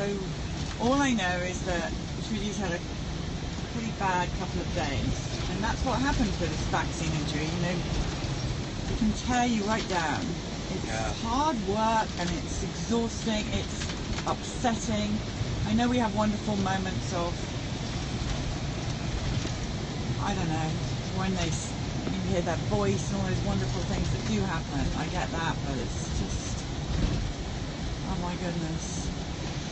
So all I know is that Trudy's had a pretty bad couple of days, and that's what happens with this vaccine injury. You know, it can tear you right down. It's hard work and it's exhausting. It's upsetting. I know we have wonderful moments of, I don't know, when you hear that voice and all those wonderful things that do happen. I get that, but it's just, oh my goodness,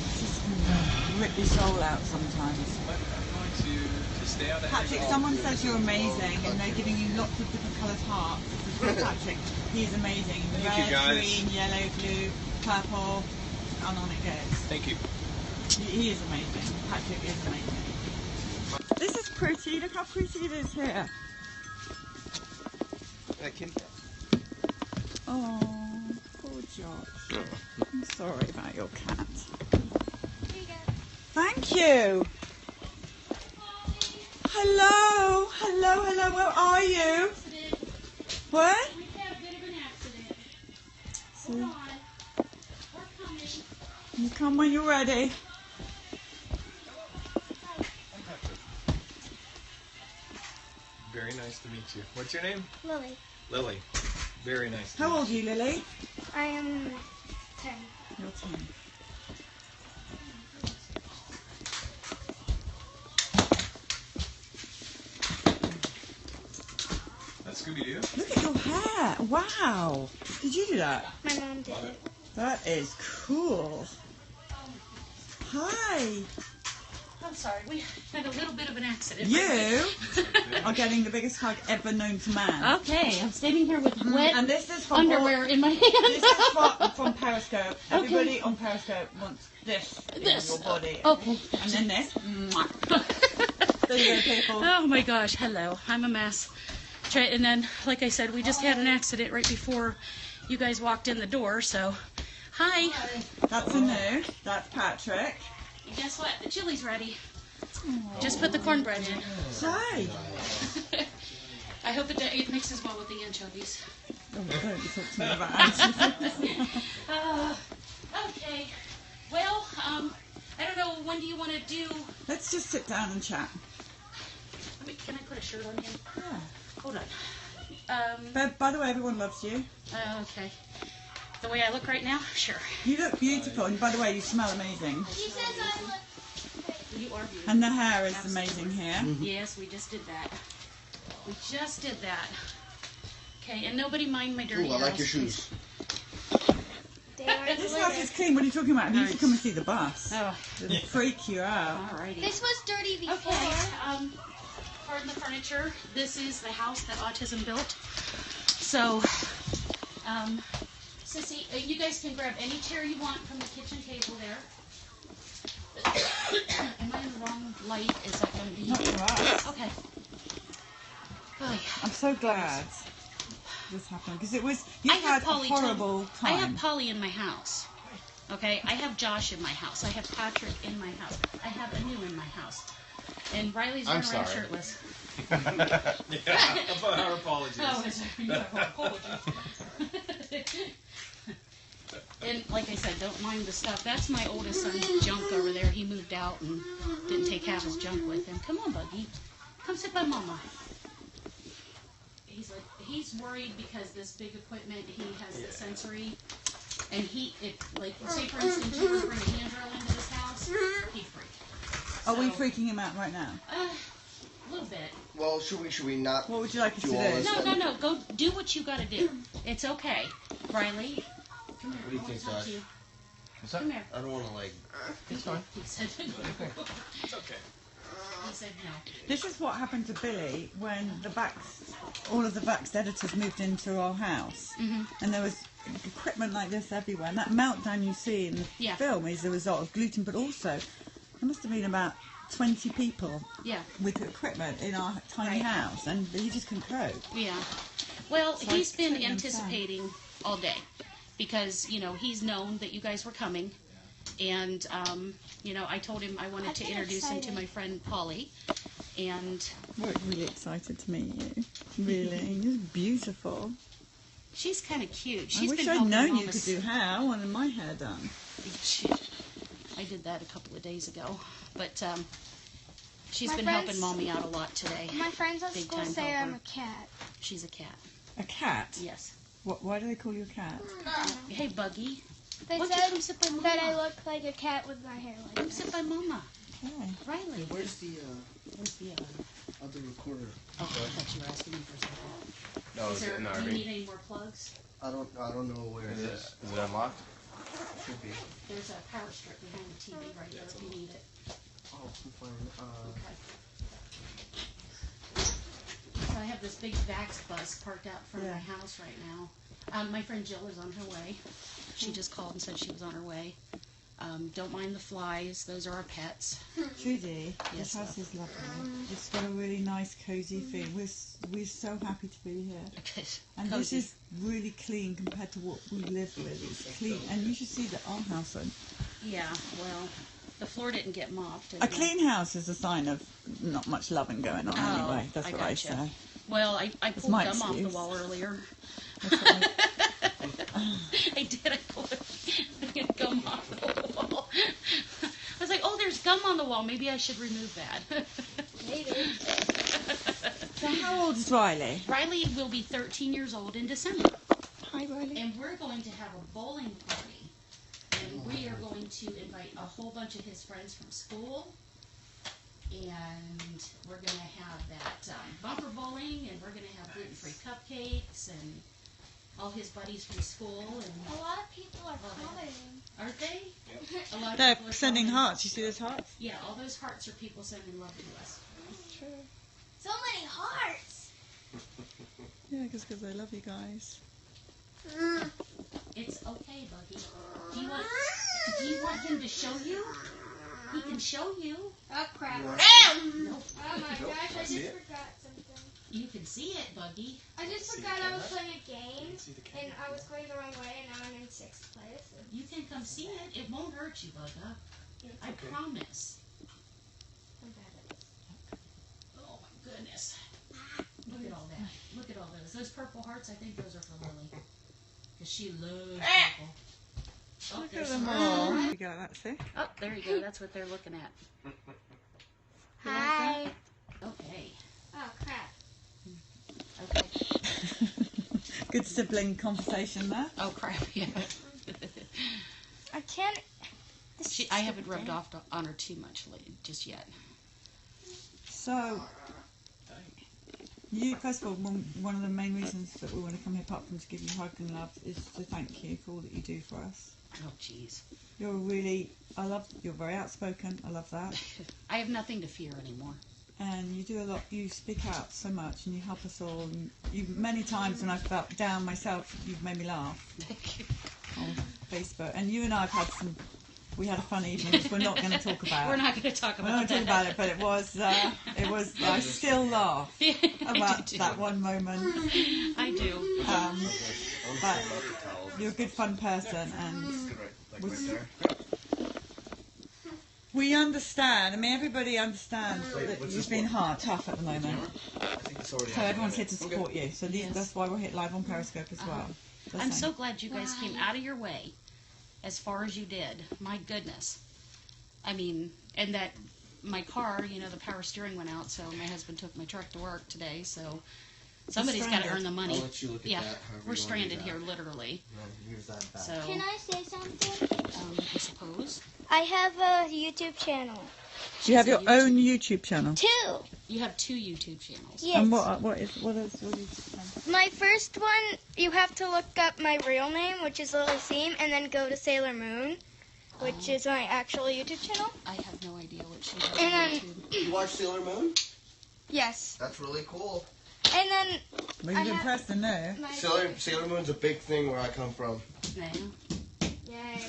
it's just can rip your soul out sometimes. I'm going to stay out of Patrick, someone says you're amazing, and they're giving you lots of different coloured hearts. This is Patrick. He's amazing. Thank you, guys. Green, yellow, blue, purple, and on it goes. Thank you. He is amazing. Patrick is amazing. This is pretty. Look how pretty it is here. Oh, poor Josh. I'm sorry about your cat. Thank you. Hello, hello, hello. Where are you? What? We had a bit of an accident. So, Hold on. We're coming. you come when you're ready. Very nice to meet you. What's your name? Lily. Lily. Very nice to How meet old are you, Lily? I am 10. You're 10. That's Scooby-Doo. Look at your hair. Wow. Did you do that? My mom did it. That is cool. Hi. I'm sorry. We had a little bit of an accident. You are getting the biggest hug ever known to man. Okay, I'm standing here with wet And this is from underwear in my hand. This is from Periscope. Everybody on Periscope wants this in your body. Okay. And then this. Mwah. There you go, people. Oh my gosh, hello. I'm a mess. And then, like I said, we just had an accident right before you guys walked in the door, so hi. That's Anu. That's Patrick. And guess what? The chili's ready. Just put the cornbread in. Hi. I hope it mixes well with the anchovies. Oh, don't you talk to me about anchovies. Okay. Well, I don't know. When do you want to do? Let's just sit down and chat. Can I put a shirt on him? Yeah. Hold on. But by the way, everyone loves you. Okay. The way I look right now? Sure. You look beautiful, and by the way, you smell amazing. She says I look. You are beautiful. And the hair is amazing here. Yes, we just did that. We just did that. Okay, and nobody mind my dirty Ooh, I like nails, your shoes. They are This house is glitter. clean. What are you talking about? You should come and see the bus. Oh, It'll freak you out. alrighty. This was dirty before. Okay, pardon the furniture. This is the house that Autism built. So, Sissy, you guys can grab any chair you want from the kitchen table there. Am I in the wrong light? Is that going to be... Not for us. Okay. Oh, yeah. I'm so glad this happened because it was. You I had have a Polly horrible too. time. I have Polly in my house. Okay, I have Josh in my house. I have Patrick in my house. I have Anu in my house. And Riley's I'm running around sorry. shirtless. Yeah, about our apologies. Oh, you have apologies. And like I said, don't mind the stuff. That's my oldest son's junk over there. He moved out and didn't take half his junk with him. Come on, Buggy. Come sit by Mama. He's worried because this big equipment, he has the sensory, and like, say for instance, you were to bring a hand drill into this house, he'd freak. Are we So, freaking him out right now? A little bit. Well, should we not? What would you like us to do all do? this? No. Go do what you gotta do. It's okay. Riley, come here. What do you I wanna think, talk Josh? to you. What's up? Come here. I don't want to like. It's fine. He said no. It's okay. He said no. This is what happened to Billy when all of the Vax editors moved into our house, and there was equipment like this everywhere. And that meltdown you see in the film is a result of gluten, but also there must have been about 20 people with equipment in our tiny house, and he just couldn't cope. Yeah. Well, So he's I been totally understand. anticipating all day because, you know, he's known that you guys were coming. And, you know, I told him I wanted to introduce him to my friend Polly. And We're really excited to meet you. Really, you're beautiful. she's kind of cute. She's I wish been I'd helping known Mama you could do hair. I wanted my hair done. I did that a couple of days ago. But she's My been friends- helping Mommy out a lot today. My friends at Big school time say helper. I'm a cat. She's a cat. A cat? Yes. Why do they call you a cat? Hey, Buggy. They Why don't you said come sit by Mama? that I look like a cat with my hair like Come that. sit by Mama. Okay. Riley. Where's the Where's the other recorder? Oh, I thought you were asking me for something. No, Is is it in the do you RV? need any more plugs? I don't know where it is. Is it unlocked? Should be. There's a power strip behind the TV right there if you need it. Oh, I'm fine. Okay. So I have this big Vax bus parked out in front of my house right now. My friend Jill is on her way. She just called and said she was on her way. Don't mind the flies; those are our pets. Judy, Yes, this house love. is lovely. It's got a really nice, cozy feel. We're so happy to be here. Okay. And Cozy. this is really clean compared to what we live with. It's clean. And you should see that our house. Yeah. Well, the floor didn't get mopped. A clean house is a sign of not much loving going on Oh, anyway. That's I what I gotcha. say. Well, I pulled my gum off the excuse. wall earlier. That's what I did. I pulled gum off the wall. I was like, oh, there's gum on the wall. Maybe I should remove that. Maybe. So how old is Riley? Riley will be 13 years old in December. Hi, Riley. And we're going to have a bowling party. And we are going to invite a whole bunch of his friends from school. And we're going to have that bumper bowling. And we're going to have gluten-free cupcakes. And all his buddies from school. And A lot of people are commenting. aren't they? A lot of They're people are sending commenting. hearts. You see those hearts? Yeah, all those hearts are people sending love to us. So many hearts. Yeah, because they love you guys. It's okay, Buggy. Do you want him to show you? He can show you. Oh crap. Nope. Oh my gosh, I just see it? forgot something. You can see it, Buggy. I just See the forgot I was camera? playing a game See the and camera? I was going the wrong way and now I'm in 6th place. You can come see it. It won't hurt you, Bugga. I okay. promise. I'm bad at this. Oh my goodness. Look at all that. Look at all those. Those purple hearts, I think those are for Lily. Because she loves purple. Oh, Look at there's them some. all. You go, that's it. Oh, there you go. That's what they're looking at. Hi. Okay. Oh crap. Okay. Good sibling conversation there. Oh crap, yeah. I can't. I haven't rubbed off on her too much just yet. So, you, first of all, one of the main reasons that we want to come here, apart from to give you a hug and love, is to thank you for all that you do for us. Oh, jeez. You're very outspoken. I love that. I have nothing to fear anymore. And you do a lot. You speak out so much, and you help us all. And many times when I felt down myself, you've made me laugh on Facebook. And you and I have had some. We had a fun evening, which we're not going to talk about. We're not going to talk We're about not going to that. talk about it, but it was. I still laugh about that one moment. I do. But you're a good, fun person, and we understand. I mean, everybody understands that you've been hard, tough at the moment. So everyone's here to support you. So Yes. that's why we're here live on Periscope as well. Just I'm saying. so glad you guys came out of your way as far as you did. My goodness. I mean, and that my car, the power steering went out, so my husband took my truck to work today, so somebody's got to stranded. earn the money. I'll let you look at Yeah, that however we're you wanna stranded do here, that. literally. Here's that back. So, Can I say something? I suppose. I have a YouTube channel. Do you have your own YouTube channel? 2. You have 2 YouTube channels. Yes. And what is your channel? My first one, you have to look up my real name, which is Lily Seam, and then go to Sailor Moon, which is my actual YouTube channel. I have no idea what she does And on then- YouTube. You watch Sailor Moon? Yes. That's really cool. And then Well, I you've have- impressed them there. my Sailor Moon's a big thing where I come from. Yeah. Yay.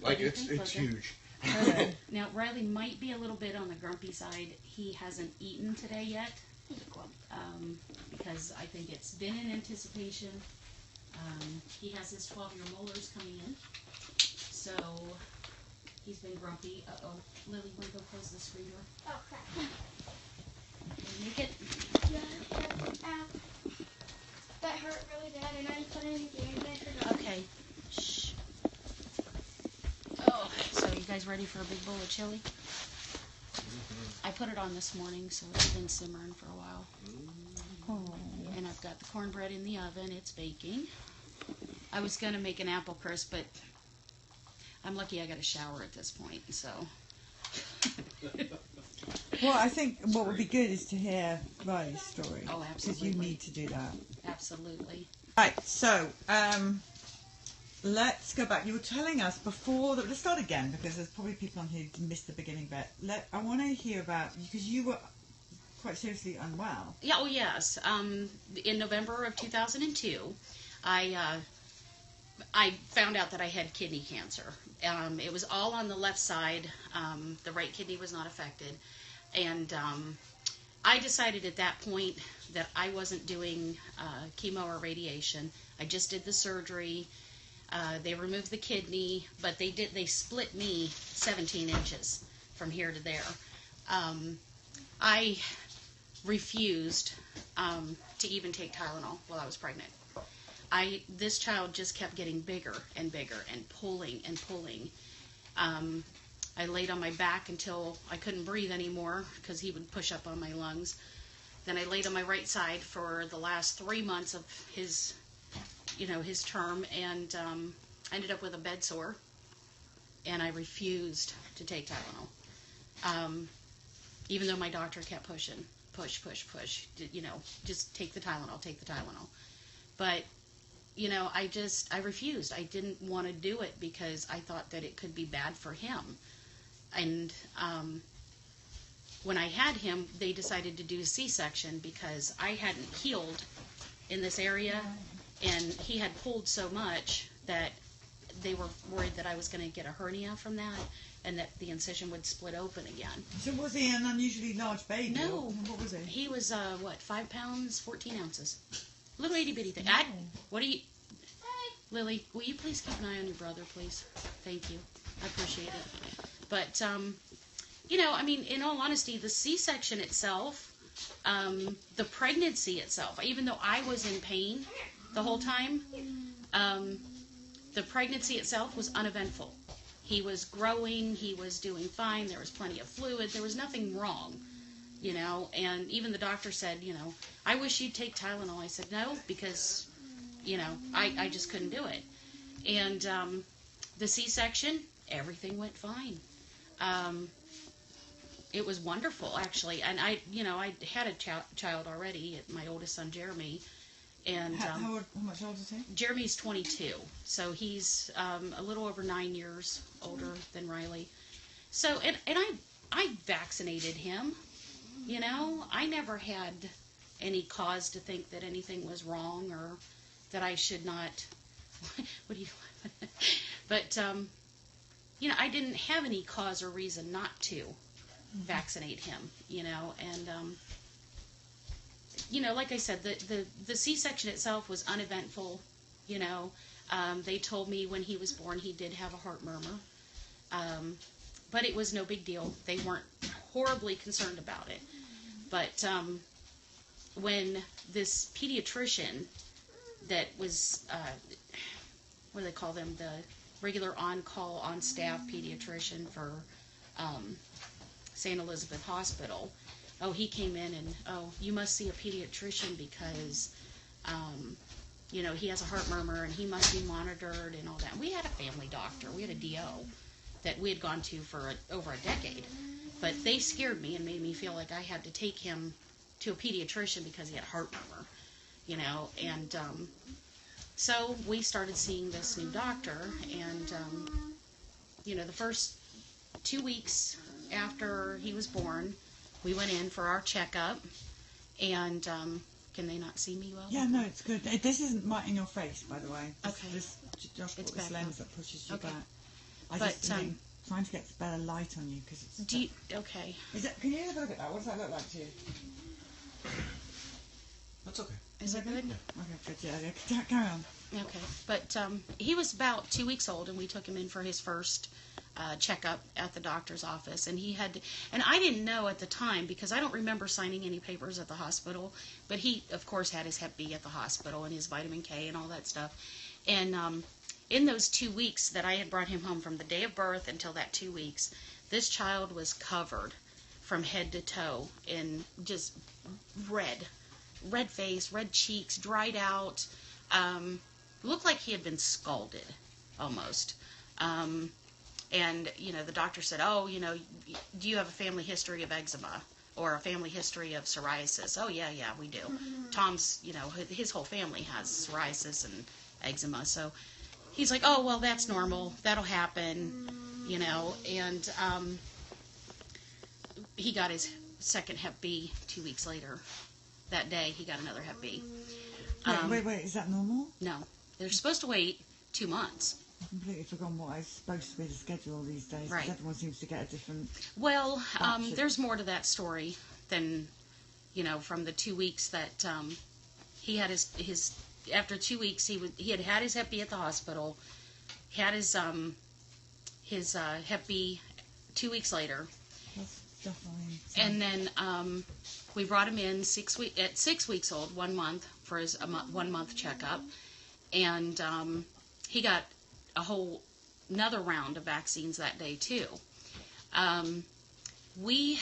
Like do you it's think, it's Booker? huge. Now, Riley might be a little bit on the grumpy side. He hasn't eaten today yet, because I think it's been in anticipation. He has his 12-year molars coming in, so he's been grumpy. Uh-oh. Lily, want to go close the screen door? Oh crap. Make it. Ow. That hurt really bad, and I'm playing a game and I forgot. Okay. Shh. Oh. guys ready for a big bowl of chili? I put it on this morning, so it's been simmering for a while. Oh. And I've got the cornbread in the oven. It's baking. I was going to make an apple crisp, but I'm lucky I got a shower at this point, so. Well, I think what would be good is to hear Riley's story. Oh, Because you absolutely. need to do that. Absolutely. Right, so let's go back. You were telling us before that. Let's start again because there's probably people on who missed the beginning bit. I want to hear about because you were quite seriously unwell. Yeah. Oh, yes. In November of 2002, I found out that I had kidney cancer. It was all on the left side. The right kidney was not affected, and I decided at that point that I wasn't doing chemo or radiation. I just did the surgery. They removed the kidney, but they split me 17 inches from here to there. I refused to even take Tylenol while I was pregnant. This child just kept getting bigger and bigger and pulling and pulling. I laid on my back until I couldn't breathe anymore because he would push up on my lungs. Then I laid on my right side for the last 3 months of his term, and I ended up with a bed sore, and I refused to take Tylenol. Even though my doctor kept pushing, push, just take the Tylenol. But, I refused. I didn't want to do it because I thought that it could be bad for him. And when I had him, they decided to do a C-section because I hadn't healed in this area, and he had pulled so much that they were worried that I was going to get a hernia from that, and that the incision would split open again. So was he an unusually large baby? No. What was he? He was, 5 pounds, 14 ounces. Little itty bitty thing. Lily, will you please keep an eye on your brother, please? Thank you. I appreciate it. But, in all honesty, the C-section itself, the pregnancy itself, even though I was in pain the whole time, the pregnancy itself was uneventful. He was growing, he was doing fine, there was plenty of fluid, there was nothing wrong, and even the doctor said, I wish you'd take Tylenol. I said no, because, I just couldn't do it. And the C-section, everything went fine. It was wonderful, actually, and I had a child already, my oldest son, Jeremy. And how much older is he? Jeremy's 22, so he's a little over 9 years older than Riley. So, and I vaccinated him. I never had any cause to think that anything was wrong or that I should not. What do you? But I didn't have any cause or reason not to vaccinate him. And. Like I said, the C-section itself was uneventful. They told me when he was born he did have a heart murmur, but it was no big deal. They weren't horribly concerned about it. But when this pediatrician that was, what do they call them, the regular on-call, on-staff pediatrician for St. Elizabeth Hospital, he came in and, you must see a pediatrician because, he has a heart murmur and he must be monitored and all that. We had a family doctor. We had a DO that we had gone to for over a decade. But they scared me and made me feel like I had to take him to a pediatrician because he had a heart murmur, And so we started seeing this new doctor. And, the first 2 weeks after he was born, we went in for our checkup, and can they not see me well? Yeah, no, it's good. This isn't right in your face, by the way. Okay. Just It's put this back lens up. that pushes you Okay. back. I But, just think trying to get better light on you because it's. Okay. Can you have a look at that? What does that look like to you? That's okay. Is that good? Okay, good. Yeah, carry on. Okay. But he was about 2 weeks old, and we took him in for his first checkup at the doctor's office, and and I didn't know at the time because I don't remember signing any papers at the hospital, but he of course had his Hep B at the hospital and his vitamin K and all that stuff, and in those 2 weeks that I had brought him home, from the day of birth until that 2 weeks, this child was covered from head to toe in just red face, red cheeks, dried out, looked like he had been scalded almost. And, the doctor said, oh, do you have a family history of eczema or a family history of psoriasis? Oh, yeah, we do. Tom's, his whole family has psoriasis and eczema. So he's like, oh, well, that's normal. That'll happen, and he got his second Hep B 2 weeks later. That day, he got another Hep B. Wait, is that normal? No. They're supposed to wait 2 months. I've completely forgotten what is supposed to be the schedule these days. Right. Everyone seems to get a different... Well, there's more to that story than, from the 2 weeks that he had his after 2 weeks, he had his Hep B at the hospital, had his Hep B 2 weeks later. That's definitely... And then we brought him in at 6 weeks old, 1 month, for his 1 month checkup. And he got a whole another round of vaccines that day too. We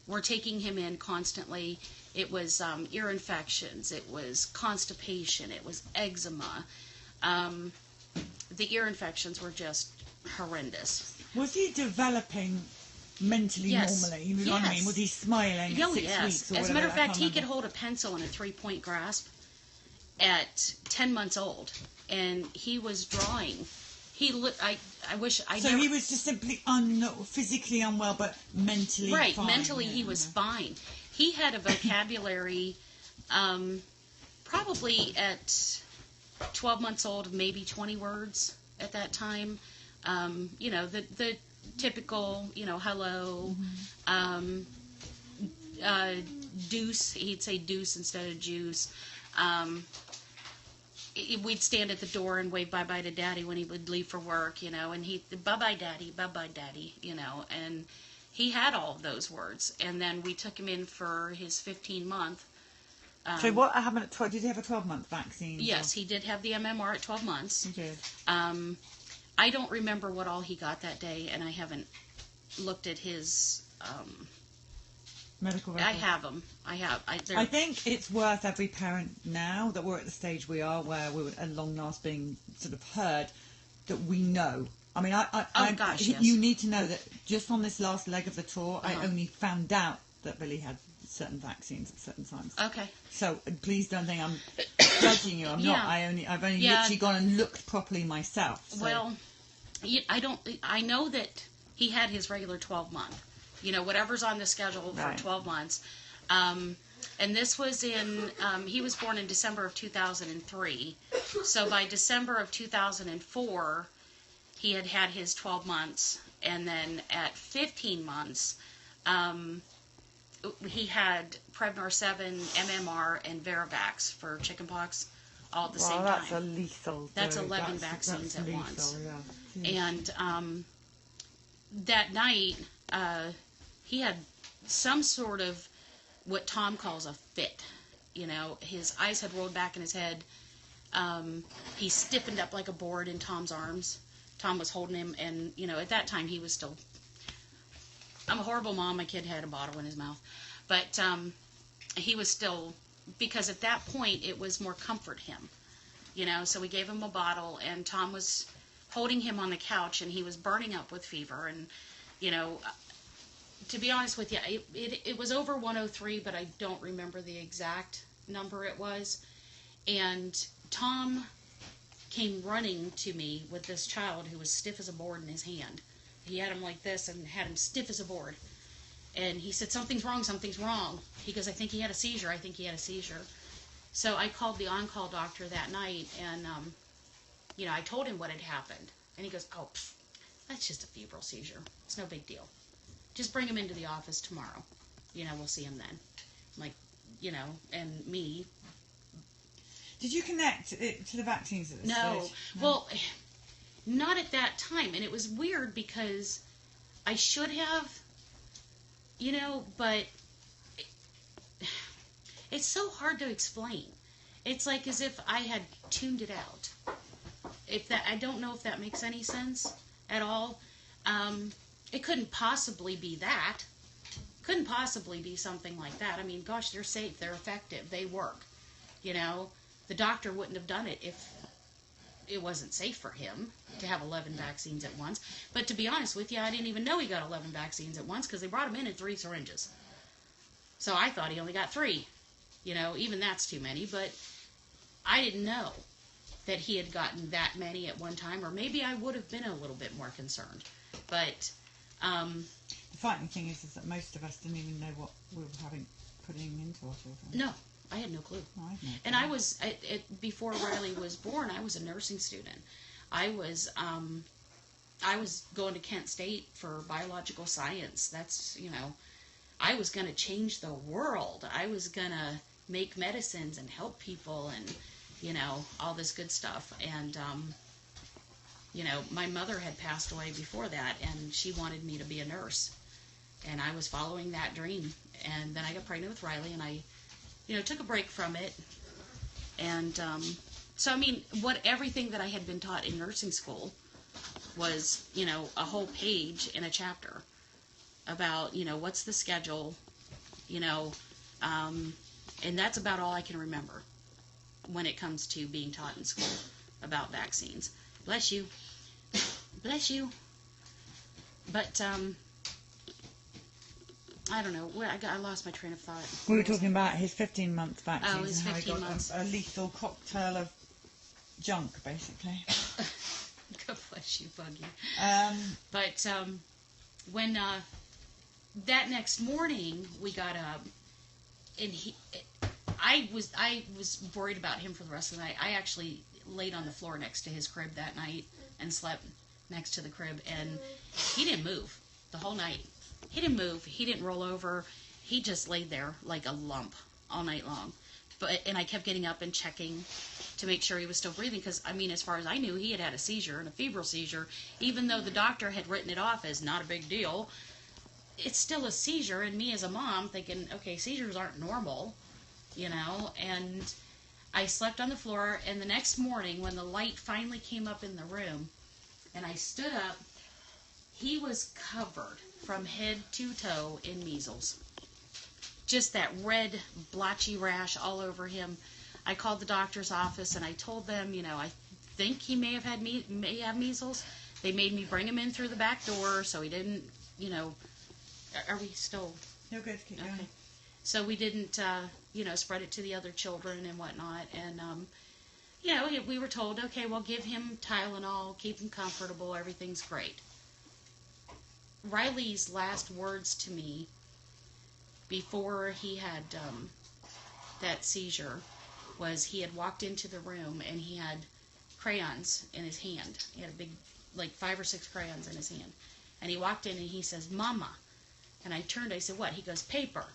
were taking him in constantly. It was ear infections, it was constipation, it was eczema. The ear infections were just horrendous. Was he developing mentally normally? You know what I mean? Was he smiling at 6 weeks? Or As a matter of fact, he could hold a pencil in a 3-point grasp at 10 months old, and he was drawing. I wish I. So he was just simply physically unwell, but mentally right. fine. Mentally, he was fine. He had a vocabulary, probably at 12 months old, of maybe 20 words at that time. The typical, hello, deuce. He'd say deuce instead of juice. We'd stand at the door and wave bye-bye to Daddy when he would leave for work, and bye-bye, Daddy, and he had all of those words. And then we took him in for his 15-month. So what happened at 12? Did he have a 12-month vaccine? Yes, he did have the MMR at 12 months. He did. I don't remember what all he got that day, and I haven't looked at his... medical records. I have them. I think it's worth every parent now that we're at the stage we are, where we're at long last being sort of heard, that we know. I mean, yes. You need to know that just on this last leg of the tour, I only found out that Billy had certain vaccines at certain times. Okay. So please don't think I'm judging you. I'm not. I've only literally gone and looked properly myself. So. Well, I know that he had his regular 12-month. Whatever's on the schedule for 12 months. And this was he was born in December of 2003. So by December of 2004, he had his 12 months. And then at 15 months, he had Prevnar 7, MMR, and Varivax for chickenpox all at the same time. That's a lethal. That's 11 vaccines at lethal, once. Yeah. And that night... he had some sort of what Tom calls a fit. His eyes had rolled back in his head. He stiffened up like a board in Tom's arms. Tom was holding him, and, at that time he was still... I'm a horrible mom. My kid had a bottle in his mouth. But he was still... Because at that point, it was more comfort him. So we gave him a bottle, and Tom was holding him on the couch, and he was burning up with fever, and, to be honest with you, it was over 103, but I don't remember the exact number it was. And Tom came running to me with this child who was stiff as a board in his hand. He had him like this and had him stiff as a board. And he said, something's wrong. He goes, I think he had a seizure. So I called the on-call doctor that night, and, I told him what had happened. And he goes, oh, that's just a febrile seizure. It's no big deal. Just bring him into the office tomorrow. We'll see him then. I'm like, and me. Did you connect it to the vaccines at this stage? No. Well, not at that time. And it was weird because I should have, but it's so hard to explain. It's like as if I had tuned it out. I don't know if that makes any sense at all. It couldn't possibly be that. Couldn't possibly be something like that. I mean, gosh, they're safe, they're effective, they work. You know, the doctor wouldn't have done it if it wasn't safe for him to have 11 vaccines at once. But to be honest with you, I didn't even know he got 11 vaccines at once because they brought him in 3 syringes. So I thought he only got 3. You know, even that's too many. But I didn't know that he had gotten that many at one time, or maybe I would have been a little bit more concerned. But the frightening thing is that most of us didn't even know what we were putting into our children. No, I had no clue. No, I had no clue. And I was before Riley was born. I was a nursing student. I was going to Kent State for biological science. That's, you know, I was going to change the world. I was going to make medicines and help people and, you know, all this good stuff. And, you know, my mother had passed away before that, and she wanted me to be a nurse. And I was following that dream. And then I got pregnant with Riley, and I, you know, took a break from it. And so, I mean, everything that I had been taught in nursing school was, you know, a whole page in a chapter about, you know, what's the schedule, you know, and that's about all I can remember when it comes to being taught in school about vaccines. Bless you. Bless you. But, I don't know. I lost my train of thought. We were talking about his 15-month vaccines. Oh, his and how 15 he got months. a lethal cocktail of junk, basically. God bless you, Buggy. But When that next morning we got up, and I was worried about him for the rest of the night. I actually laid on the floor next to his crib that night and slept next to the crib, and he didn't move the whole night. He didn't move. He didn't roll over. He just laid there like a lump all night long. And I kept getting up and checking to make sure he was still breathing, because, I mean, as far as I knew, he had had a seizure, and a febrile seizure, even though the doctor had written it off as not a big deal. It's still a seizure, and me as a mom thinking, okay, seizures aren't normal, you know, and I slept on the floor, and the next morning when the light finally came up in the room, and I stood up, he was covered from head to toe in measles. Just that red, blotchy rash all over him. I called the doctor's office, and I told them, you know, I think he may have measles. They made me bring him in through the back door, so he didn't, you know. Are we still? you're good to keep going. Okay. So we didn't, you know, spread it to the other children and whatnot. And, you know, we were told, okay, well, give him Tylenol, keep him comfortable, everything's great. Riley's last words to me before he had that seizure was he had walked into the room and he had crayons in his hand. He had a big, like 5 or 6 crayons in his hand. And he walked in and he says, "Mama." And I turned, I said, "What?" He goes, "Paper."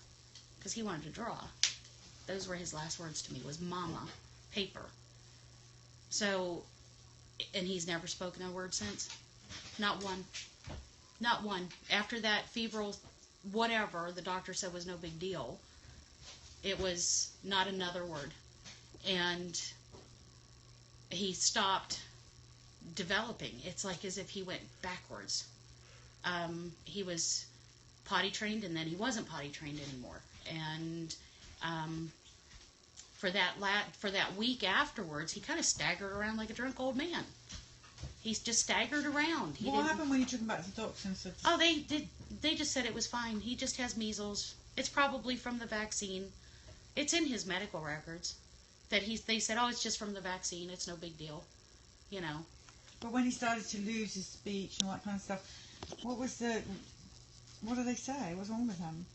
Because he wanted to draw. Those were his last words to me, was "Mama, paper." So, and he's never spoken a word since. Not one. Not one. After that febrile whatever the doctor said was no big deal, it was not another word. And he stopped developing. It's like as if he went backwards. He was potty trained, and then he wasn't potty trained anymore. And for that week afterwards, he kind of staggered around like a drunk old man. He's just staggered around. What happened when you took him back to the doctor and said? Oh, they just said it was fine. He just has measles. It's probably from the vaccine. It's in his medical records that they said, "Oh, it's just from the vaccine. It's no big deal," you know. But when he started to lose his speech and all that kind of stuff, what do they say? What's wrong with him?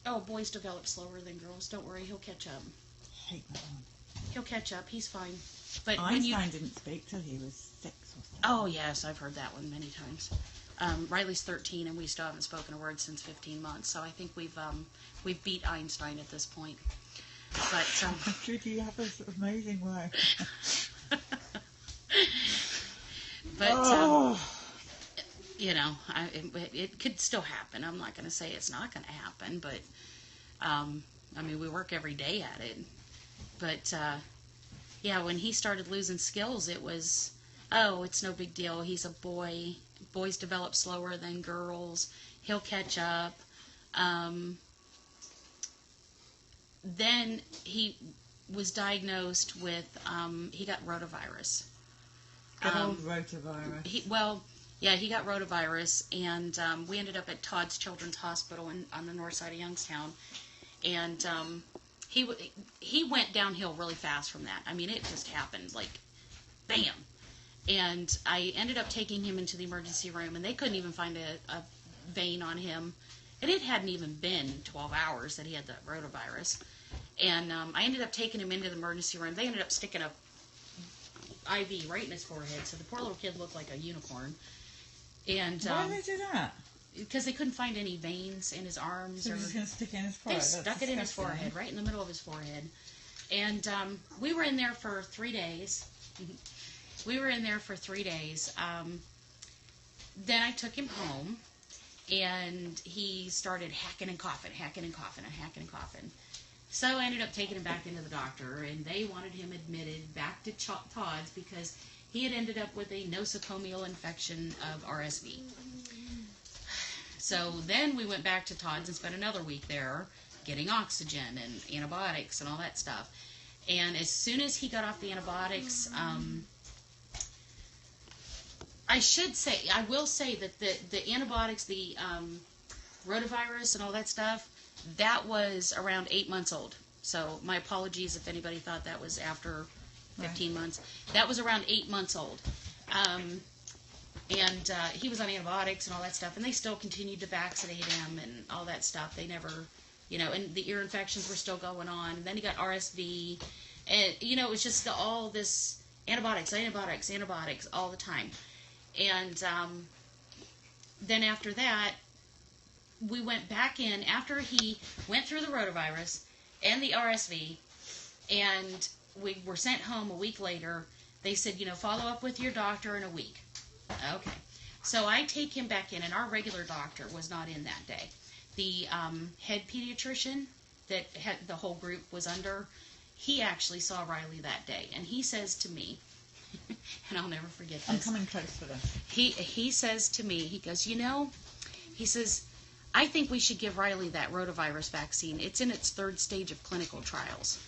Oh, boys develop slower than girls. Don't worry, he'll catch up. I hate that one. He'll catch up. He's fine. But Einstein didn't speak till he was 6 or something. Oh, yes, I've heard that one many times. Riley's 13, and we still haven't spoken a word since 15 months. So I think we've beat Einstein at this point. But Trudy, you have this amazing way. But you know, it could still happen. I'm not going to say it's not going to happen, but I mean, we work every day at it. But yeah, when he started losing skills, it was oh, it's no big deal. He's a boy. Boys develop slower than girls. He'll catch up. Then he was diagnosed with, he got rotavirus. Good old rotavirus. He got rotavirus, and we ended up at Todd's Children's Hospital on the north side of Youngstown, and he went downhill really fast from that. I mean, it just happened, like, bam. And I ended up taking him into the emergency room, and they couldn't even find a vein on him, and it hadn't even been 12 hours that he had the rotavirus. And I ended up taking him into the emergency room. They ended up sticking a IV right in his forehead, so the poor little kid looked like a unicorn. And why did they do that? Because they couldn't find any veins in his arms. So they're just going to stick it in his forehead? They stuck it in his forehead, right in the middle of his forehead. And we were in there for 3 days. Then I took him home, and he started hacking and coughing. So I ended up taking him back into the doctor, and they wanted him admitted back to Todd's because he had ended up with a nosocomial infection of RSV. So then we went back to Todd's and spent another week there getting oxygen and antibiotics and all that stuff. And as soon as he got off the antibiotics, I will say that the antibiotics, the rotavirus and all that stuff, that was around 8 months old. So my apologies if anybody thought that was after 15 months. That was around 8 months old. And he was on antibiotics and all that stuff, and they still continued to vaccinate him and all that stuff. They never, and the ear infections were still going on. And then he got RSV, and, it was just all this antibiotics all the time. And then after that, we went back in after he went through the rotavirus and the RSV, and we were sent home a week later. They said, follow up with your doctor in a week. Okay. So I take him back in, and our regular doctor was not in that day. The head pediatrician that the whole group was under, he actually saw Riley that day, and he says to me, and I'll never forget this. I'm coming close for this. He says to me, he goes, he says, I think we should give Riley that rotavirus vaccine. It's in its 3rd stage of clinical trials.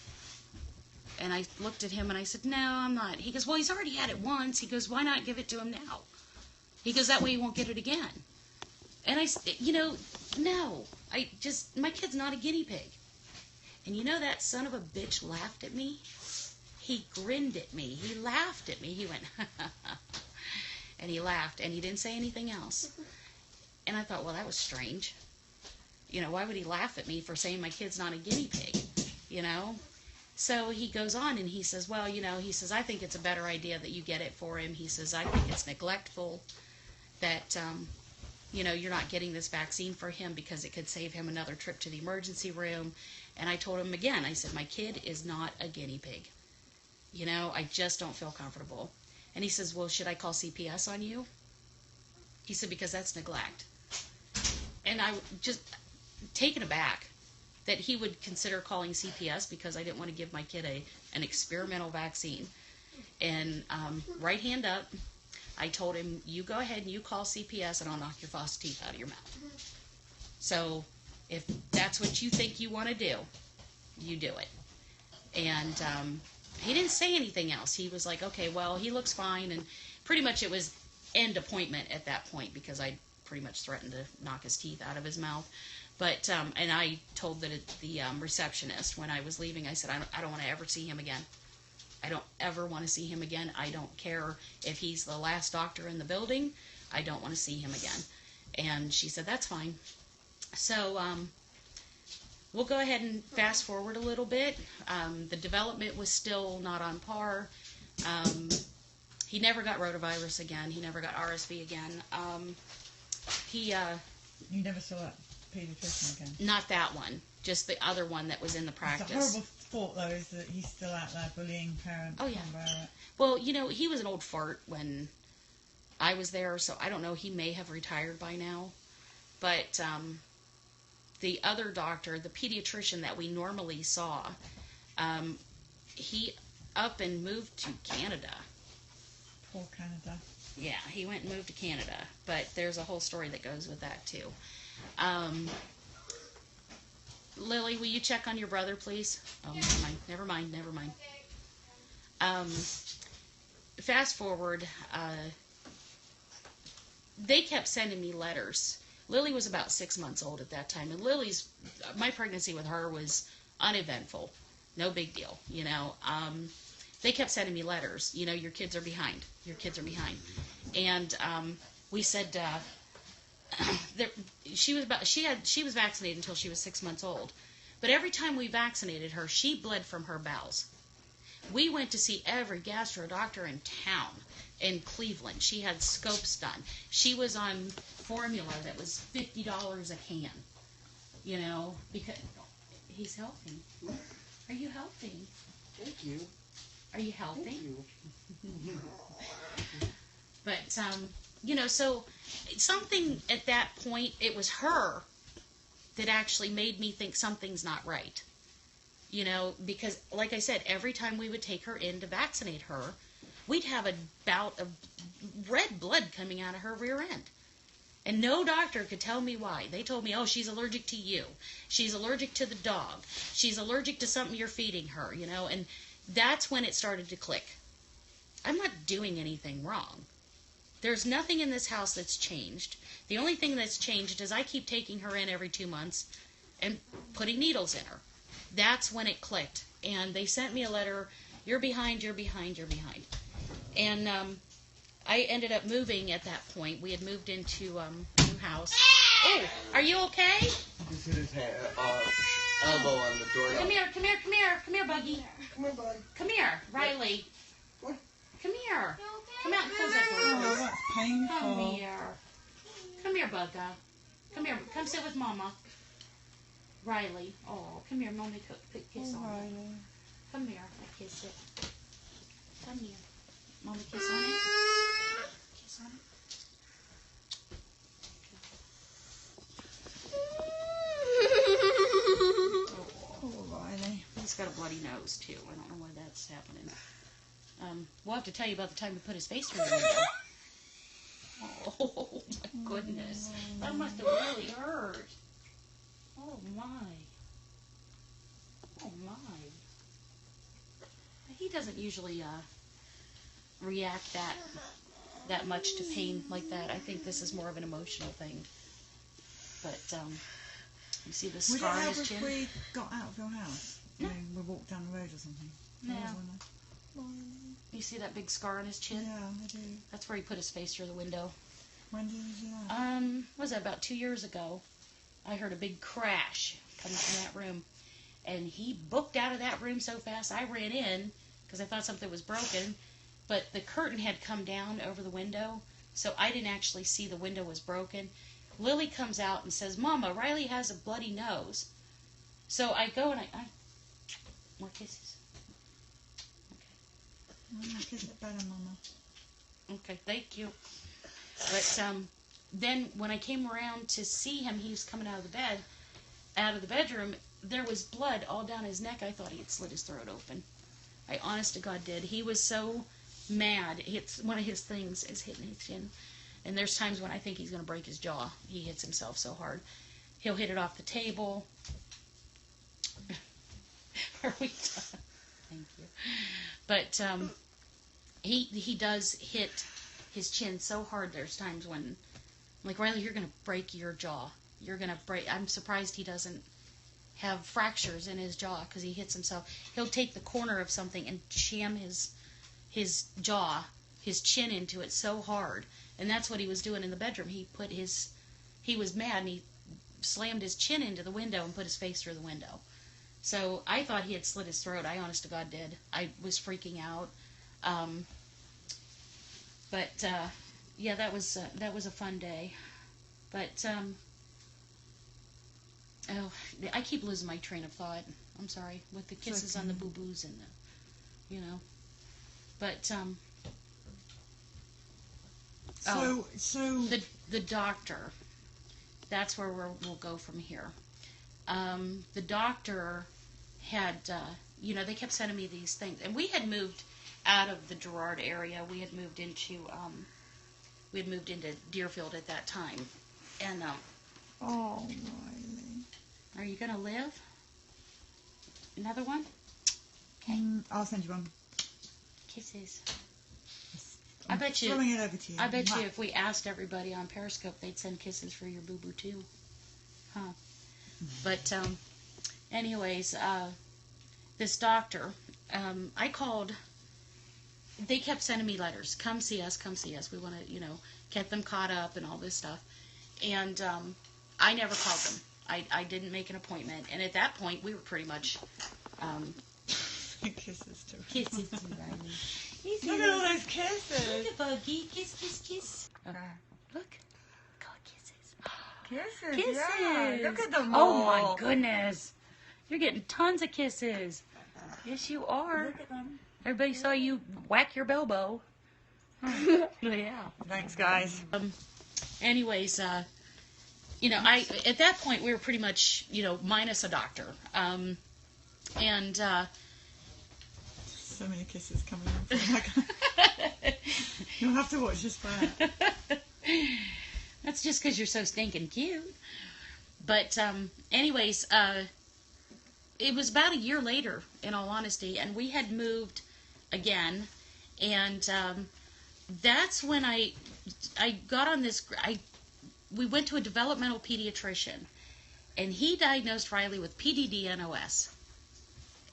And I looked at him and I said, no, I'm not. He goes, well, he's already had it once. He goes, why not give it to him now? He goes, that way he won't get it again. And I said, no. My kid's not a guinea pig. And that son of a bitch laughed at me. He grinned at me. He laughed at me. He went, and he laughed, and he didn't say anything else. And I thought, well, that was strange. Why would he laugh at me for saying my kid's not a guinea pig? So he goes on and he says, well, he says, I think it's a better idea that you get it for him. He says, I think it's neglectful that, you're not getting this vaccine for him because it could save him another trip to the emergency room. And I told him again, I said, my kid is not a guinea pig. I just don't feel comfortable. And he says, well, should I call CPS on you? He said, because that's neglect. And I just taken aback that he would consider calling CPS because I didn't want to give my kid an experimental vaccine. And right hand up, I told him, you go ahead and you call CPS and I'll knock your false teeth out of your mouth. So if that's what you think you want to do, you do it. And he didn't say anything else. He was like, okay, well, he looks fine. And pretty much it was end appointment at that point because I pretty much threatened to knock his teeth out of his mouth. But, and I told the receptionist when I was leaving, I said, I don't want to ever see him again. I don't ever want to see him again. I don't care if he's the last doctor in the building. I don't want to see him again. And she said, that's fine. So, we'll go ahead and fast forward a little bit. The development was still not on par. He never got rotavirus again. He never got RSV again. You never saw that pediatrician again? Not that one. Just the other one that was in the practice. The horrible thought, though, is that he's still out there bullying parents. Oh, yeah. Well, he was an old fart when I was there, so I don't know. He may have retired by now. But the other doctor, the pediatrician that we normally saw, he up and moved to Canada. Poor Canada. Yeah, he went and moved to Canada, but there's a whole story that goes with that too. Lily, will you check on your brother, please? Oh, never mind. Fast forward, they kept sending me letters. Lily was about 6 months old at that time, and my pregnancy with her was uneventful. No big deal, you know. They kept sending me letters. You know, your kids are behind. And we said she was vaccinated until she was 6 months old. But every time we vaccinated her, she bled from her bowels. We went to see every gastro doctor in town in Cleveland. She had scopes done. She was on formula that was $50 a can. You know, because he's healthy. Are you healthy? Thank you. Are you healthy? Thank you. But, you know, so something at that point, it was her that actually made me think something's not right. You know, because, like I said, every time we would take her in to vaccinate her, we'd have a bout of red blood coming out of her rear end. And no doctor could tell me why. They told me, oh, she's allergic to you. She's allergic to the dog. She's allergic to something you're feeding her, you know. And that's when it started to click. I'm not doing anything wrong. There's nothing in this house that's changed. The only thing that's changed is I keep taking her in every 2 months and putting needles in her. That's when it clicked. And they sent me a letter, you're behind. And I ended up moving at that point. We had moved into a new house. Oh, are you okay? Just hit his elbow on the door. Come here, Buggy. Come here, bud. Come here, Riley. What? Come here. Come out and close that door. Oh, that's painful. Come here. Come here, Bugga. Come here. Come sit with Mama. Riley. Oh, come here. Mommy kiss on it. Riley. Come here. I kiss it. Come here. Mommy kiss on it. Kiss on it. Poor Riley. He's got a bloody nose, too. I don't know why that's happening. We'll have to tell you about the time we put his face through the window. Oh, my goodness. That must have really hurt. Oh, my. Oh, my. He doesn't usually react that much to pain like that. I think this is more of an emotional thing. But, you see the Would it scar on help his if chin? we got out of your house? No. You know, we walked down the road or something? No. I was wondering. You see that big scar on his chin? Yeah, I do. That's where he put his face through the window. When did you do that? Was that about 2 years ago? I heard a big crash coming from that room. And he booked out of that room so fast, I ran in because I thought something was broken. But the curtain had come down over the window, so I didn't actually see the window was broken. Lily comes out and says, Mama, Riley has a bloody nose. So I go and I more kisses. Mama, kiss it better, Mama. Okay, thank you. But then when I came around to see him, he was coming out of the bedroom. There was blood all down his neck. I thought he had slit his throat open. I honest to God did. He was so mad. It's one of his things is hitting his chin. And there's times when I think he's going to break his jaw. He hits himself so hard. He'll hit it off the table. Are we done? Thank you. But he does hit his chin so hard. There's times when, like, Riley, you're going to break your jaw. You're going to break. I'm surprised he doesn't have fractures in his jaw because he hits himself. He'll take the corner of something and jam his jaw, his chin into it so hard. And that's what he was doing in the bedroom. He was mad and he slammed his chin into the window and put his face through the window. So I thought he had slit his throat. I honest to God did. I was freaking out. Yeah, that was a fun day. But I keep losing my train of thought. I'm sorry, with the kisses on the boo-boos and the, But So the doctor. That's where we'll go from here. The doctor had, they kept sending me these things, and we had moved out of the Girard area. We had moved into Deerfield at that time. And Oh, Riley. are you gonna live? Another one? Okay. I'll send you one. Kisses. I'm I bet you. throwing it over to you. I bet Mwah. you if we asked everybody on Periscope, they'd send kisses for your boo boo too. Huh. But anyways, this doctor, I called. They kept sending me letters. Come see us. Come see us. We want to, get them caught up and all this stuff. And I never called them. I didn't make an appointment. And at that point, we were pretty much Kisses too. kisses to Riley. Look at all those kisses. Look at Buggy. Kiss, kiss, kiss. Look. Go kisses. Kisses. Kisses. Yeah. Look at them Oh all. my goodness. You're getting tons of kisses. Yes, you are. Look at them. Everybody saw you whack your Bilbo. Yeah. Thanks, guys. Anyways, I at that point we were pretty much, minus a doctor. And So many kisses coming in. You'll have to watch this back. that's just because you're so stinking cute. But anyways, it was about a year later, in all honesty, and we had moved again, and that's when I got on this. We went to a developmental pediatrician, and he diagnosed Riley with PDD-NOS,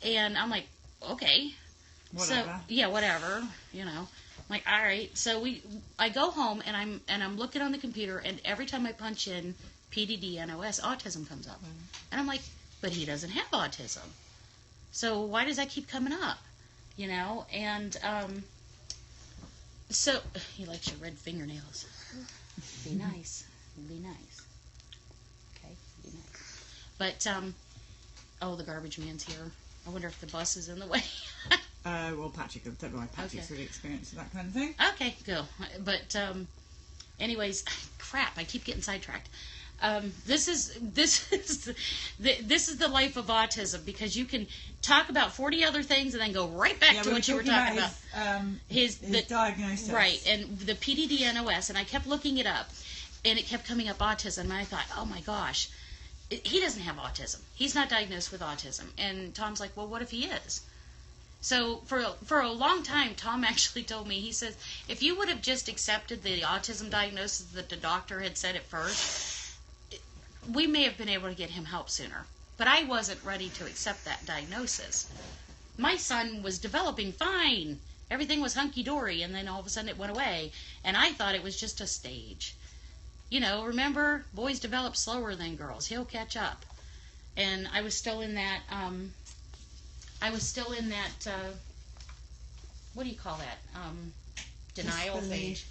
and I'm like, okay, Whatever. so yeah, whatever, I'm like, all right. So I go home and I'm looking on the computer, and every time I punch in PDD-NOS, autism comes up, and I'm like, but he doesn't have autism, so why does that keep coming up? And so he likes your red fingernails. Be nice. Be nice. Okay, be nice. But oh, the garbage man's here. I wonder if the bus is in the way. Well, Patrick's Okay. really experienced with that kind of thing. Okay, go. But anyways, crap. I keep getting sidetracked. This is the life of autism, because you can talk about 40 other things and then go right back to what you were talking about. His diagnosis. Right, and the PDD-NOS, and I kept looking it up, and it kept coming up autism, and I thought, oh my gosh, he doesn't have autism. He's not diagnosed with autism. And Tom's like, well, what if he is? So for a long time, Tom actually told me, he says, if you would have just accepted the autism diagnosis that the doctor had said at first, we may have been able to get him help sooner. But I wasn't ready to accept that diagnosis. My son was developing fine. Everything was hunky-dory, and then all of a sudden it went away. And I thought it was just a stage. Remember, boys develop slower than girls. He'll catch up. And I was still in that, what do you call that? Denial phase.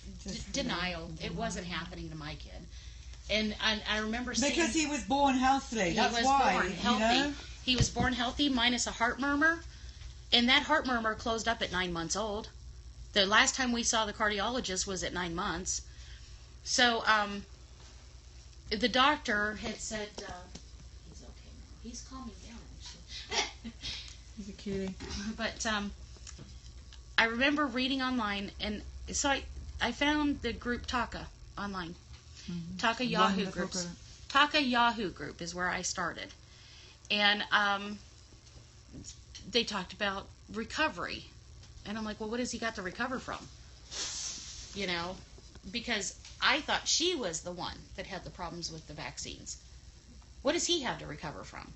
Denial. It wasn't happening to my kid. And I remember seeing... Because he was born healthy. That's why. Born healthy. He was born healthy minus a heart murmur. And that heart murmur closed up at 9 months old. The last time we saw the cardiologist was at 9 months. So, the doctor had said, he's okay now. He's calming down, actually. He's a cutie. But, I remember reading online, and so I found the group Taka online. Mm-hmm. Taka Yahoo Wonderful groups. group. Taka Yahoo group is where I started. And they talked about recovery. And I'm like, well, what has he got to recover from? Because I thought she was the one that had the problems with the vaccines. What does he have to recover from?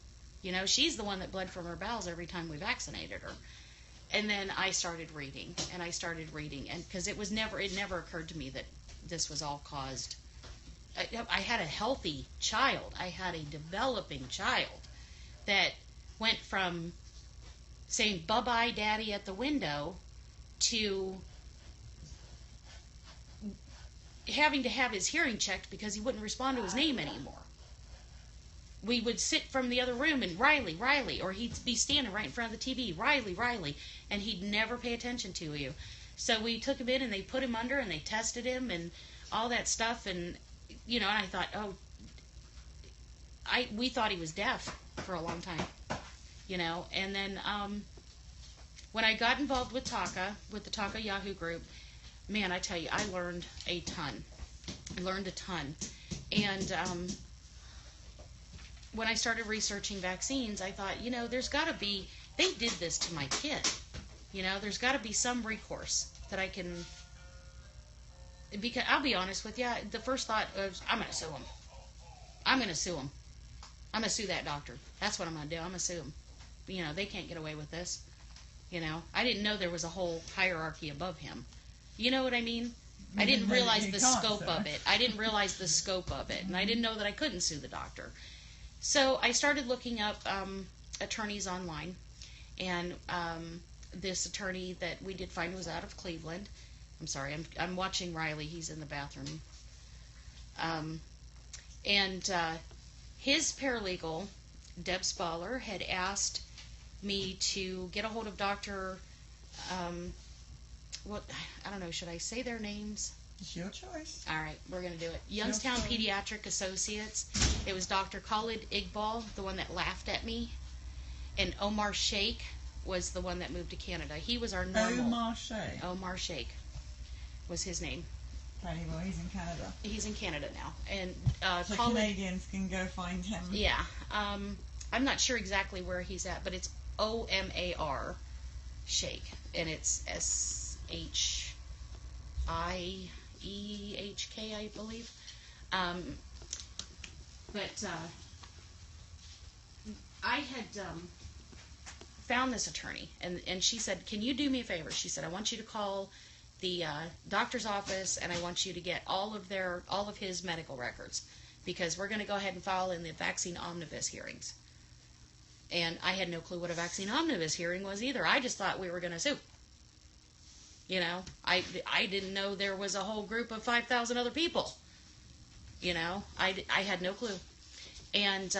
She's the one that bled from her bowels every time we vaccinated her. And then I started reading, and because it never occurred to me that this was all caused. I had a healthy child. I had a developing child that went from saying bye-bye daddy at the window to having to have his hearing checked because he wouldn't respond to his name anymore. We would sit from the other room and Riley, Riley, or he'd be standing right in front of the TV, Riley, Riley, and he'd never pay attention to you. So we took him in and they put him under and they tested him and all that stuff, and and I thought, we thought he was deaf for a long time, and then when I got involved with TACA, with the TACA Yahoo group, man, I tell you, I learned a ton. And when I started researching vaccines, I thought, there's got to be, they did this to my kid. There's got to be some recourse that I can, because I'll be honest with you, the first thought was, I'm going to sue him. I'm going to sue that doctor. That's what I'm going to do. I'm going to sue him. They can't get away with this. I didn't know there was a whole hierarchy above him. You know what I mean? I didn't realize the scope of it. And I didn't know that I couldn't sue the doctor. So I started looking up attorneys online, and this attorney that we did find was out of Cleveland. I'm sorry, I'm watching Riley. He's in the bathroom. And his paralegal, Deb Spaller, had asked me to get a hold of Dr. I don't know, should I say their names? It's your choice. All right, we're going to do it. Youngstown Pediatric Associates. It was Dr. Khalid Iqbal, the one that laughed at me. And Omar Sheikh was the one that moved to Canada. He was our normal. Omar Sheikh was his name. Well, he's in Canada. He's in Canada now. And so Canadians can go find him. Yeah. I'm not sure exactly where he's at, but it's Omar Sheikh. And it's SHIEHK, I believe. But I had found this attorney, and she said, can you do me a favor? She said, I want you to call the doctor's office, and I want you to get all of his medical records, because we're going to go ahead and file in the vaccine omnibus hearings. And I had no clue what a vaccine omnibus hearing was either. I just thought we were going to sue. I didn't know there was a whole group of 5,000 other people. I had no clue. And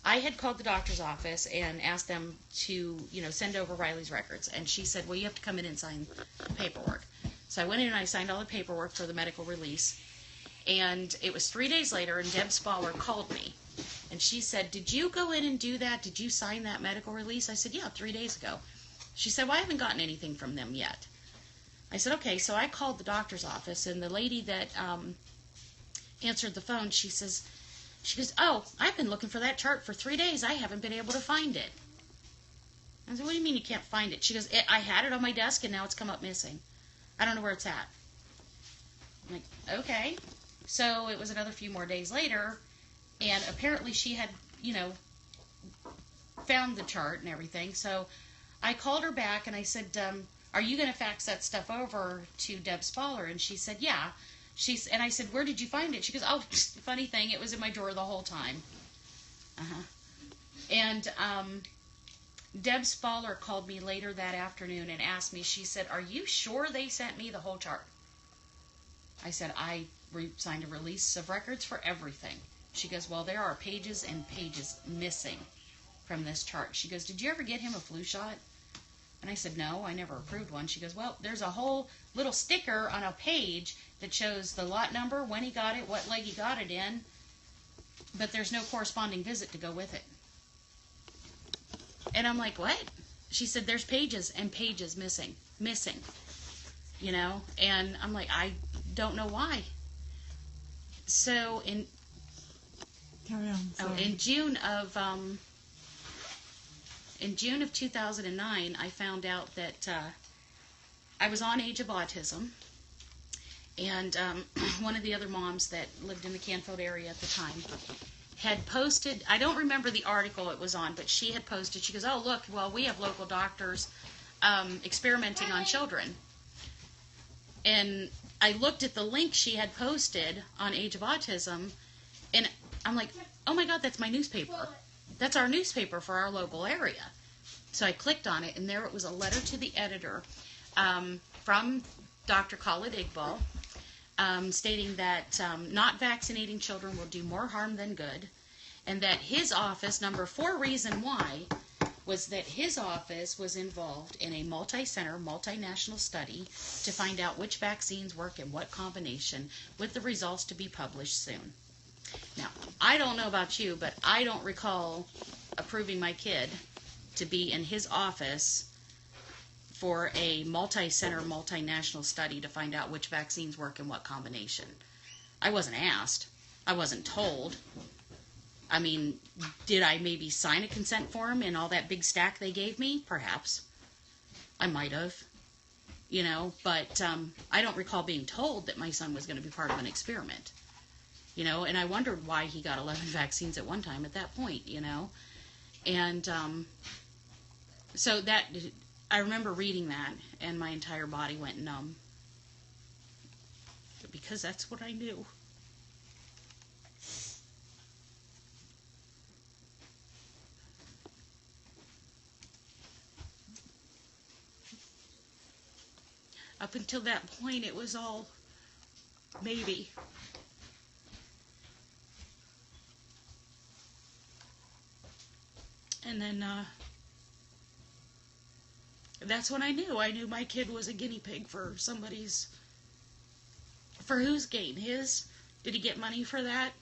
I had called the doctor's office and asked them to, send over Riley's records. And she said, well, you have to come in and sign the paperwork. So I went in and I signed all the paperwork for the medical release. And it was 3 days later, and Deb Spaller called me. And she said, did you go in and do that? Did you sign that medical release? I said, yeah, 3 days ago. She said, well, I haven't gotten anything from them yet. I said, okay. So I called the doctor's office, and the lady that answered the phone, she goes, oh, I've been looking for that chart for 3 days. I haven't been able to find it. I said, what do you mean you can't find it? She goes, I had it on my desk, and now it's come up missing. I don't know where it's at. I'm like, okay. So it was another few more days later, and apparently she had, found the chart and everything. So I called her back, and I said, are you going to fax that stuff over to Deb Spaller? And she said, yeah. And I said, where did you find it? She goes, oh, funny thing, it was in my drawer the whole time. And Deb Spaller called me later that afternoon and asked me, she said, are you sure they sent me the whole chart? I said, I signed a release of records for everything. She goes, well, there are pages and pages missing from this chart. She goes, did you ever get him a flu shot? And I said, no, I never approved one. She goes, well, there's a whole little sticker on a page that shows the lot number, when he got it, what leg he got it in, but there's no corresponding visit to go with it. And I'm like, what? She said, there's pages and pages missing, and I'm like, I don't know why. So Carry on. Sorry. In June of 2009, I found out that I was on Age of Autism, and one of the other moms that lived in the Canfield area at the time had posted, I don't remember the article it was on, but she had posted, she goes, oh, look, well, we have local doctors experimenting on children. And I looked at the link she had posted on Age of Autism, and I'm like, oh my God, that's my newspaper. That's our newspaper for our local area. So I clicked on it, and there it was, a letter to the editor from Dr. Khalid Iqbal, stating that not vaccinating children will do more harm than good, and that his office, number 4 reason why, was that his office was involved in a multi-center, multinational study to find out which vaccines work in what combination, with the results to be published soon. Now, I don't know about you, but I don't recall approving my kid to be in his office for a multi-center, multinational study to find out which vaccines work in what combination. I wasn't asked. I wasn't told. I mean, did I maybe sign a consent form in all that big stack they gave me? Perhaps. I might have. You know, but I don't recall being told that my son was going to be part of an experiment. You know, and I wondered why he got 11 vaccines at one time at that point, you know. And so that, I remember reading that, and my entire body went numb. Because that's what I knew. Up until that point, it was all maybe. And then, that's when I knew. I knew my kid was a guinea pig for somebody's, for whose gain? His? Did he get money for that?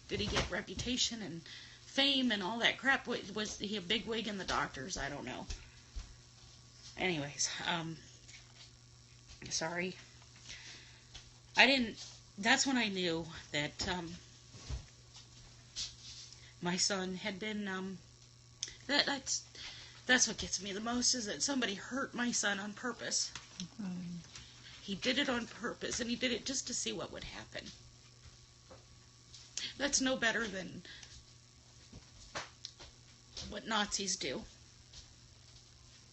Did he get reputation and fame and all that crap? Was he a bigwig in the doctors? I don't know. Anyways, sorry. That's when I knew that, my son had been, that's what gets me the most, is that somebody hurt my son on purpose. He did it on purpose, and he did it just to see what would happen. That's no better than what Nazis do.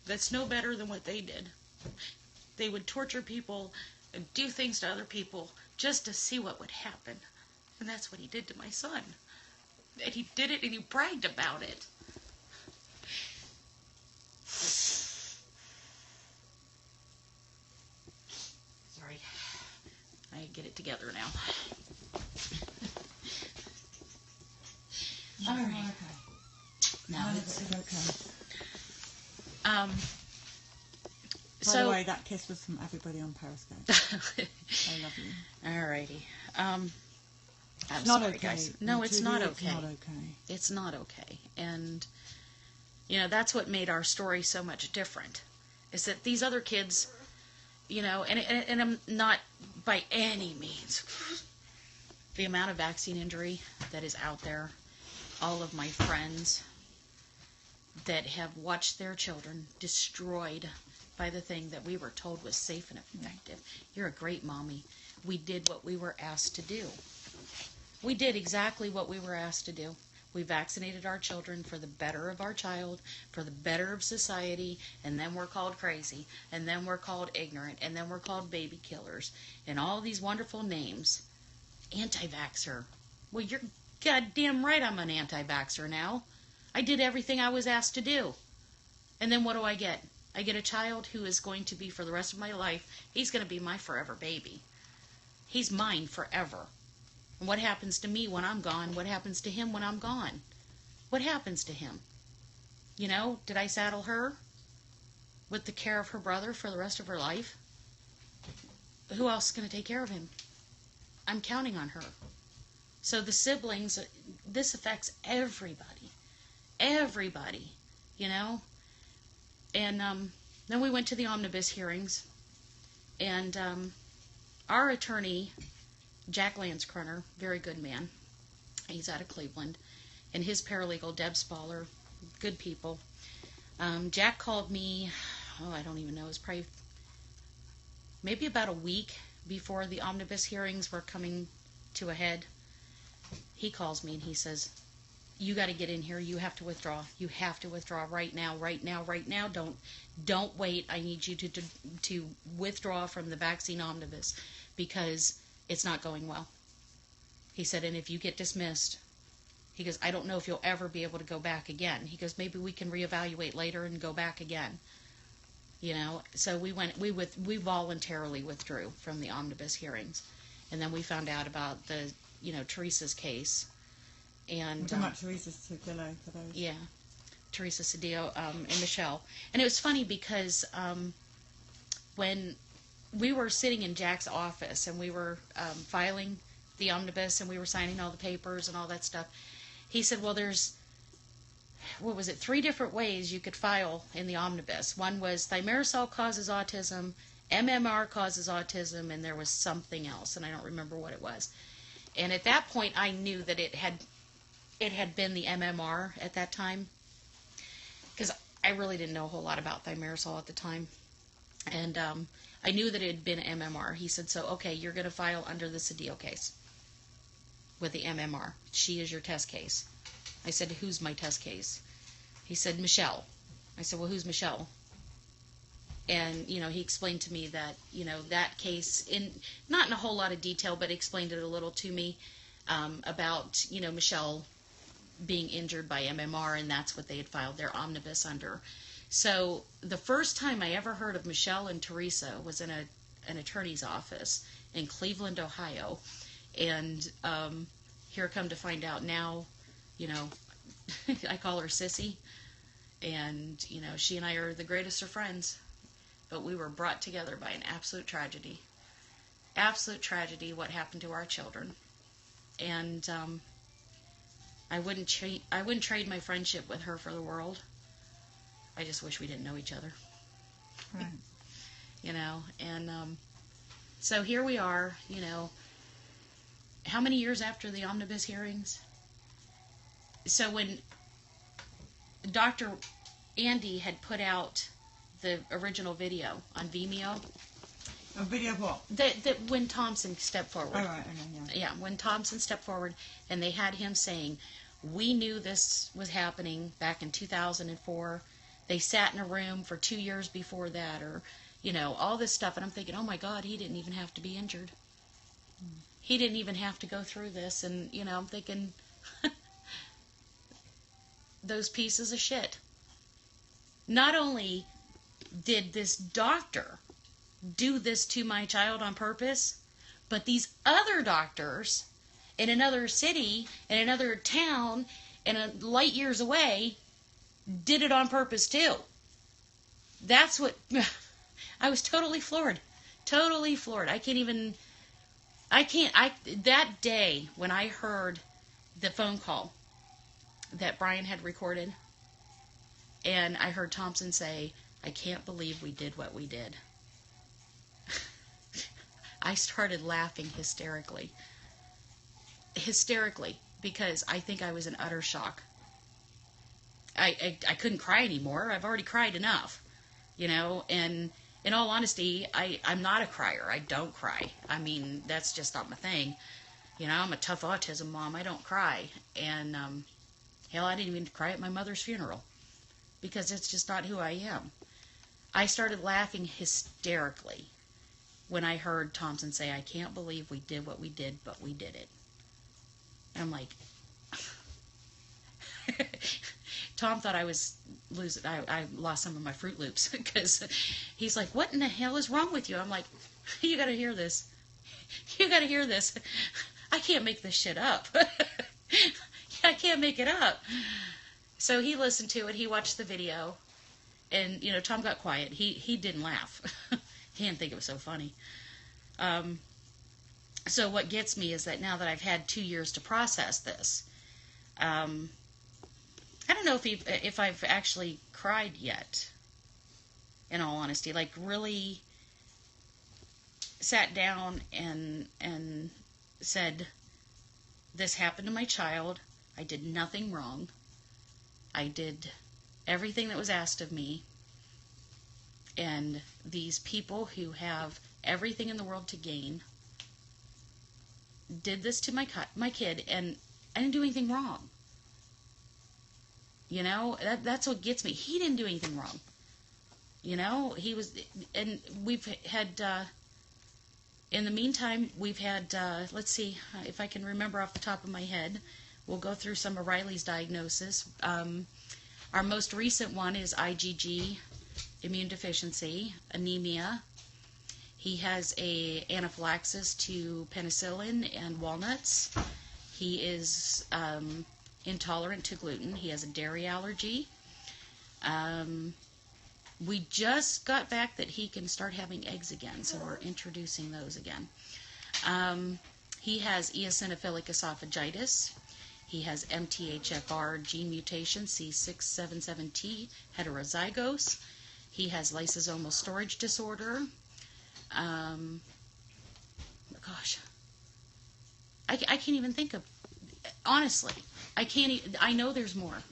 That's no better than what they did. They would torture people and do things to other people just to see what would happen. And that's what he did to my son. And he did it, and he bragged about it. Sorry. I get it together now. All right. Okay. Now it's okay. By the way, that kiss was from everybody on Periscope. I love you. Alrighty. I'm not sorry, okay. guys. No, it's not okay. It's not okay. It's not okay. And, you know, that's what made our story so much different. Is that these other kids, you know, and I'm not by any means, the amount of vaccine injury that is out there, all of my friends that have watched their children destroyed by the thing that we were told was safe and effective. You're a great mommy. We did what we were asked to do. We did exactly what we were asked to do. We vaccinated our children for the better of our child, for the better of society, and then we're called crazy, and then we're called ignorant, and then we're called baby killers, and all these wonderful names. Anti-vaxxer. Well, you're goddamn right I'm an anti-vaxxer now. I did everything I was asked to do. And then what do I get? I get a child who is going to be, for the rest of my life, he's going to be my forever baby. He's mine forever. And what happens to me when I'm gone? What happens to him when I'm gone? What happens to him? You know, did I saddle her with the care of her brother for the rest of her life? Who else is going to take care of him? I'm counting on her. So the siblings, this affects everybody. Everybody, you know? And then we went to the omnibus hearings, and our attorney, Jack Lanskroner, very good man, he's out of Cleveland, and his paralegal, Deb Spaller, good people. Jack called me, I don't even know, it was probably maybe about a week before the omnibus hearings were coming to a head. He calls me and he says, you got to get in here. You have to withdraw. You have to withdraw right now, right now, right now. Don't wait. I need you to withdraw from the vaccine omnibus because it's not going well. He said, and if you get dismissed, he goes, I don't know if you'll ever be able to go back again. He goes, maybe we can reevaluate later and go back again. You know, so we voluntarily withdrew from the omnibus hearings, and then we found out about the, you know, Teresa's case. And Teresa Cedillo for those. Yeah, Teresa Cedillo and Michelle. And it was funny because when we were sitting in Jack's office and we were filing the omnibus and we were signing all the papers and all that stuff, he said, well, there's what was it, 3 different ways you could file in the omnibus. One was thimerosal causes autism, MMR causes autism, and there was something else, and I don't remember what it was. And at that point, I knew that it had been the MMR at that time, because I really didn't know a whole lot about thimerosal at the time. And I knew that it had been MMR. He said, so, okay, you're going to file under the Cedillo case with the MMR. She is your test case. I said, who's my test case? He said, Michelle. I said, well, who's Michelle? And, you know, he explained to me that, you know, that case, not in a whole lot of detail, but explained it a little to me about, you know, Michelle being injured by MMR, and that's what they had filed their omnibus under. So the first time I ever heard of Michelle and Teresa was in an attorney's office in Cleveland, Ohio. And here come to find out now, you know, I call her Sissy. And, you know, she and I are the greatest of friends. But we were brought together by an absolute tragedy. Absolute tragedy, what happened to our children. And I wouldn't trade my friendship with her for the world. I just wish we didn't know each other. Right. You know, and so here we are, you know, how many years after the omnibus hearings? So when Dr. Andy had put out the original video on Vimeo. A video of what? That when Thompson stepped forward. Oh, right, okay, Yeah, when Thompson stepped forward and they had him saying, we knew this was happening back in 2004. They sat in a room for 2 years before that, or, you know, all this stuff. And I'm thinking, oh my God, he didn't even have to be injured. He didn't even have to go through this. And, you know, I'm thinking, those pieces of shit. Not only did this doctor do this to my child on purpose, but these other doctors in another city, in another town, and light years away, did it on purpose too. That's what, I was totally floored. Totally floored. That day when I heard the phone call that Brian had recorded, and I heard Thompson say, I can't believe we did what we did. I started laughing hysterically. Because I think I was in utter shock. I couldn't cry anymore. I've already cried enough, you know, and in all honesty, I'm not a crier. I don't cry. I mean, that's just not my thing. You know, I'm a tough autism mom. I don't cry. And, hell, I didn't even cry at my mother's funeral because it's just not who I am. I started laughing hysterically when I heard Thompson say, I can't believe we did what we did, but we did it. And I'm like, Tom thought I was losing. I lost some of my Fruit Loops because he's like, what in the hell is wrong with you? I'm like, you got to hear this. You got to hear this. I can't make this shit up. I can't make it up. So he listened to it. He watched the video. And, you know, Tom got quiet. He didn't laugh. He didn't think it was so funny. So what gets me is that now that I've had 2 years to process this, I don't know if I've actually cried yet, in all honesty. Like, really sat down and said, this happened to my child. I did nothing wrong. I did everything that was asked of me. And these people who have everything in the world to gain did this to my kid, and I didn't do anything wrong. You know, that's what gets me. He didn't do anything wrong. You know, he was, and we've had, in the meantime, we've had, let's see if I can remember off the top of my head, we'll go through some of Riley's diagnosis. Our most recent one is IgG, immune deficiency, anemia. He has a anaphylaxis to penicillin and walnuts. He is intolerant to gluten. He has a dairy allergy. We just got back that he can start having eggs again, so we're introducing those again. He has eosinophilic esophagitis. He has MTHFR gene mutation C677T, heterozygous. He has lysosomal storage disorder. Gosh, I can't even think of, honestly, I can't, I know there's more.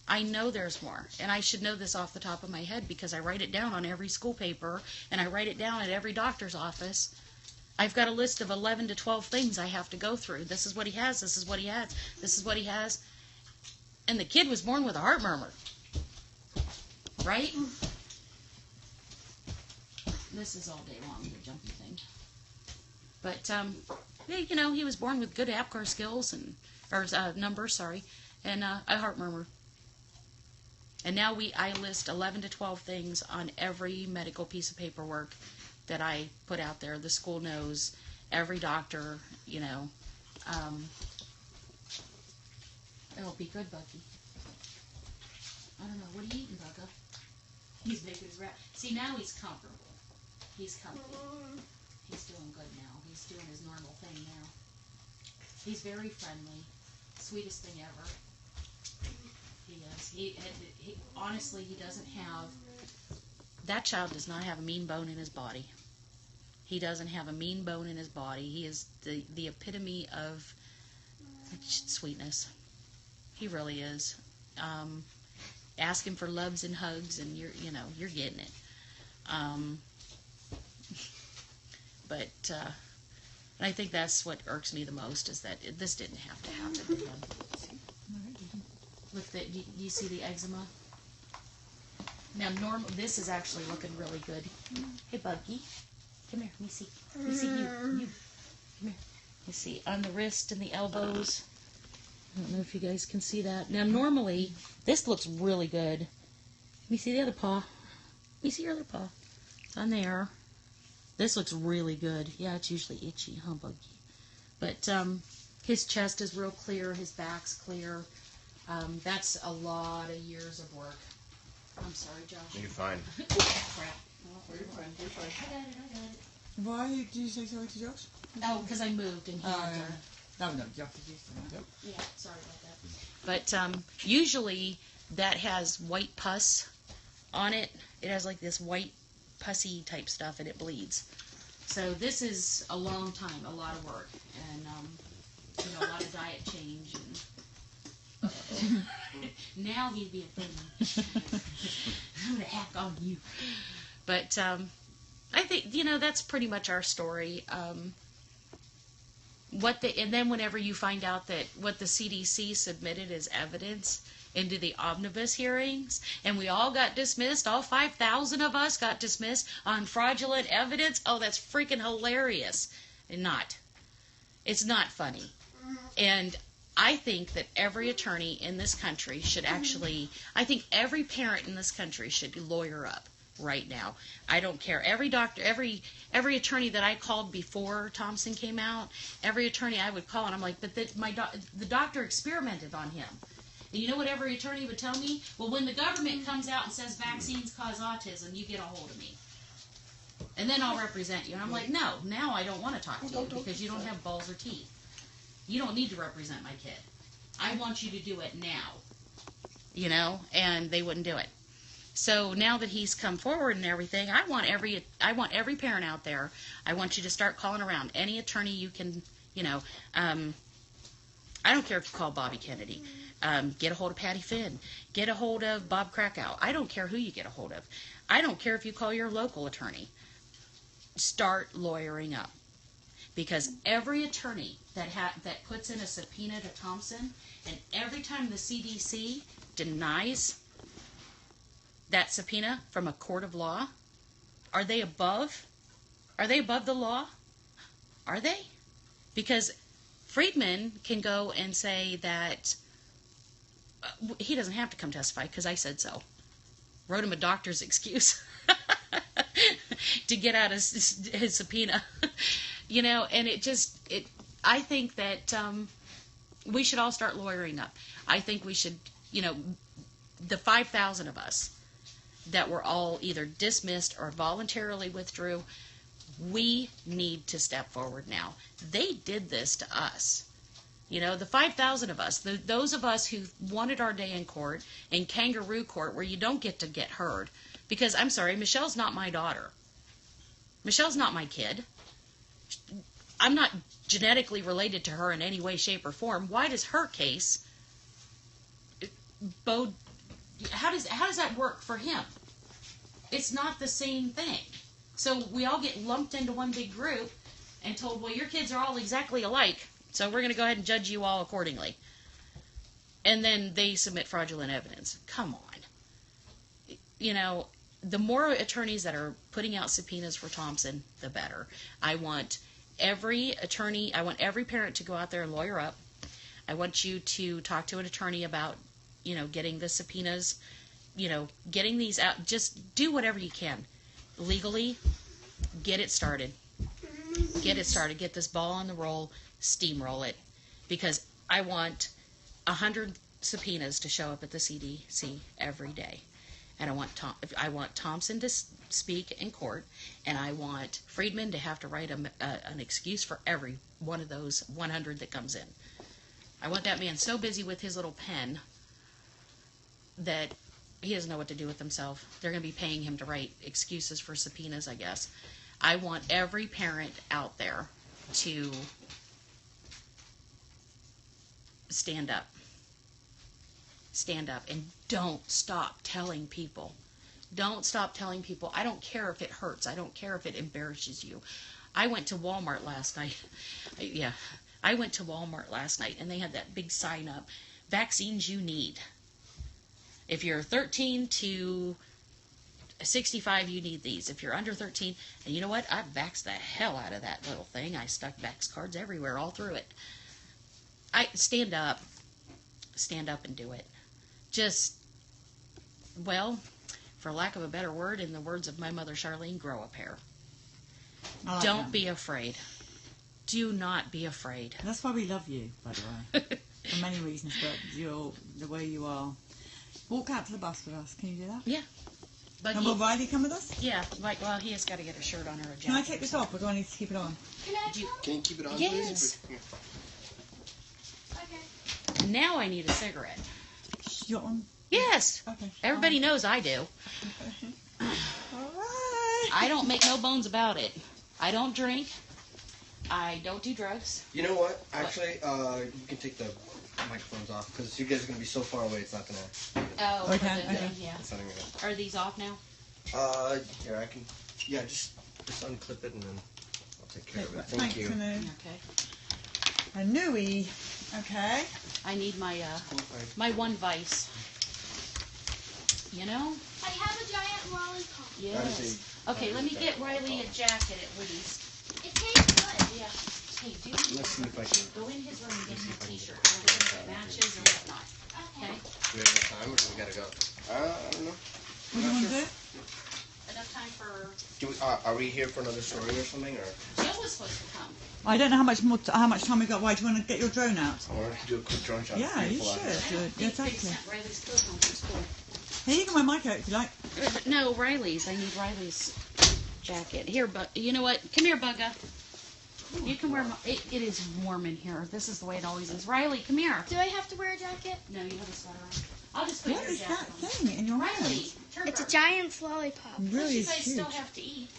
I know there's more, and I should know this off the top of my head because I write it down on every school paper, and I write it down at every doctor's office. I've got a list of 11 to 12 things I have to go through. This is what he has, this is what he has, this is what he has. And the kid was born with a heart murmur. Right? This is all day long, the jumpy thing. But, you know, he was born with good APGAR skills, or numbers, sorry, and a heart murmur. And now I list 11 to 12 things on every medical piece of paperwork that I put out there. The school knows, every doctor, you know. It'll be good, Bucky. I don't know. What are you eating, Bugga? He's making his rat. See, now he's comfortable. He's comfy. He's doing good now. He's doing his normal thing now. He's very friendly. Sweetest thing ever. He is. He honestly, he doesn't have, that child does not have a mean bone in his body. He doesn't have a mean bone in his body. He is the epitome of sweetness. He really is. Ask him for loves and hugs, and you're getting it. But I think that's what irks me the most, is that this didn't have to happen to him. Look, you see the eczema? Now, this is actually looking really good. Hey, Buggy. Come here. Let me see. Let me see you. Come here. You see, on the wrist and the elbows. I don't know if you guys can see that. Now, normally, this looks really good. Let me see the other paw. Let me see your other paw. It's on there. This looks really good. Yeah, it's usually itchy, huh, Buggy? But his chest is real clear. His back's clear. That's a lot of years of work. I'm sorry, Josh. You're fine. Crap. You're fine. You're fine. I got it. Why did you say sorry to Josh? Oh, because I moved and he had to... No, Josh is used to that. Yep. Yeah, sorry about that. But usually that has white pus on it. It has like this white pussy type stuff, and it bleeds. So this is a long time, a lot of work, and a lot of diet change. And now he'd be a thing. I'm gonna hack on you. But I think that's pretty much our story. And then whenever you find out that what the CDC submitted as evidence into the omnibus hearings, and we all got dismissed, all 5,000 of us got dismissed on fraudulent evidence, oh, that's freaking hilarious. It's not funny. And I think that every attorney in this country should I think every parent in this country should lawyer up right now. I don't care. Every doctor, every attorney that I called before Thompson came out, every attorney I would call, and I'm like, but the doctor experimented on him. And you know what every attorney would tell me? Well, when the government comes out and says vaccines cause autism, you get a hold of me. And then I'll represent you. And I'm like, no, now I don't want to talk to you because you don't have balls or teeth. You don't need to represent my kid. I want you to do it now. And they wouldn't do it. So now that he's come forward and everything, I want every parent out there, I want you to start calling around any attorney you can, I don't care if you call Bobby Kennedy. Get a hold of Patty Finn. Get a hold of Bob Krakow. I don't care who you get a hold of. I don't care if you call your local attorney. Start lawyering up. Because every attorney that puts in a subpoena to Thompson, and every time the CDC denies that subpoena from a court of law, are they above the law? Are they? Because Friedman can go and say that he doesn't have to come testify because I said so. Wrote him a doctor's excuse to get out his subpoena. And I think that we should all start lawyering up. I think we should, the 5,000 of us that were all either dismissed or voluntarily withdrew, we need to step forward now. They did this to us. You know, the 5,000 of us, those of us who wanted our day in court, in kangaroo court, where you don't get to get heard. Because, I'm sorry, Michelle's not my daughter. Michelle's not my kid. I'm not genetically related to her in any way, shape, or form. Why does her case bode? How does that work for him? It's not the same thing. So we all get lumped into one big group and told, well, your kids are all exactly alike, so we're going to go ahead and judge you all accordingly. And then they submit fraudulent evidence. Come on. You know, the more attorneys that are putting out subpoenas for Thompson, the better. I want every attorney, I want every parent to go out there and lawyer up. I want you to talk to an attorney about, you know, getting the subpoenas, you know, getting these out. Just do whatever you can. Legally, get it started. Get it started. Get this ball on the roll. Steamroll it. Because I want 100 subpoenas to show up at the CDC every day. And I want Thompson to speak in court, and I want Friedman to have to write an excuse for every one of those 100 that comes in. I want that man so busy with his little pen that he doesn't know what to do with himself. They're going to be paying him to write excuses for subpoenas, I guess. I want every parent out there to stand up. Stand up and don't stop telling people. Don't stop telling people. I don't care if it hurts. I don't care if it embarrasses you. I went to Walmart last night. I went to Walmart last night and they had that big sign up. Vaccines you need. If you're 13 to 65, you need these. If you're under 13, and you know what? I vaxxed the hell out of that little thing. I stuck vax cards everywhere, all through it. Stand up and do it. Just, well, for lack of a better word, in the words of my mother Charlene, grow a pair. Don't be afraid. Do not be afraid. That's why we love you, by the way. For many reasons, but you're the way you are. Walk out to the bus with us. Can you do that? Yeah. But and will Riley come with us? Yeah. Well, he has got to get a shirt on or a jacket. Can I take this off, or do I need to keep it on? Can you keep it on, yes. please? Okay. Now I need a cigarette. You got one? Yes. Okay. Everybody knows I do. All right. I don't make no bones about it. I don't drink. I don't do drugs. You know what? Actually, you can take the microphones off because you guys are gonna be so far away. It's not gonna. Oh, okay. Yeah. It's not gonna. Are these off now? Here I can. Yeah, just unclip it and then I'll take care of it. Thank Thanks, you. Okay. A newie. Okay. I need my my one vice. You know? I have a giant lollipop. Yes. Okay, let me get Riley a jacket at least. It tastes good. Yeah. Hey, dude. Let's see if I can. Go in his room and get him a t-shirt. If it matches or whatnot. Okay? Do we have enough time or do we gotta go? I don't know. What do you want to do? Enough time for... Are we here for another story or something, or? Jill was supposed to come. I don't know how much time we got. Why do you want to get your drone out? I wanted to do a quick drone shot. Yeah, you Beautiful out here. should. I don't think they Exactly. sent Riley's clothes home from school. Hey, you can wear my coat if you like. No, Riley's. I need Riley's jacket. Here, you know what? Come here, Bugga. You can wear my... It is warm in here. This is the way it always is. Riley, come here. Do I have to wear a jacket? No, you have a sweater on. I'll just put What your is jacket that on. thing in your Riley, hand? turn It's a her. giant lollipop. It Plus, really you is guys huge. still have to eat.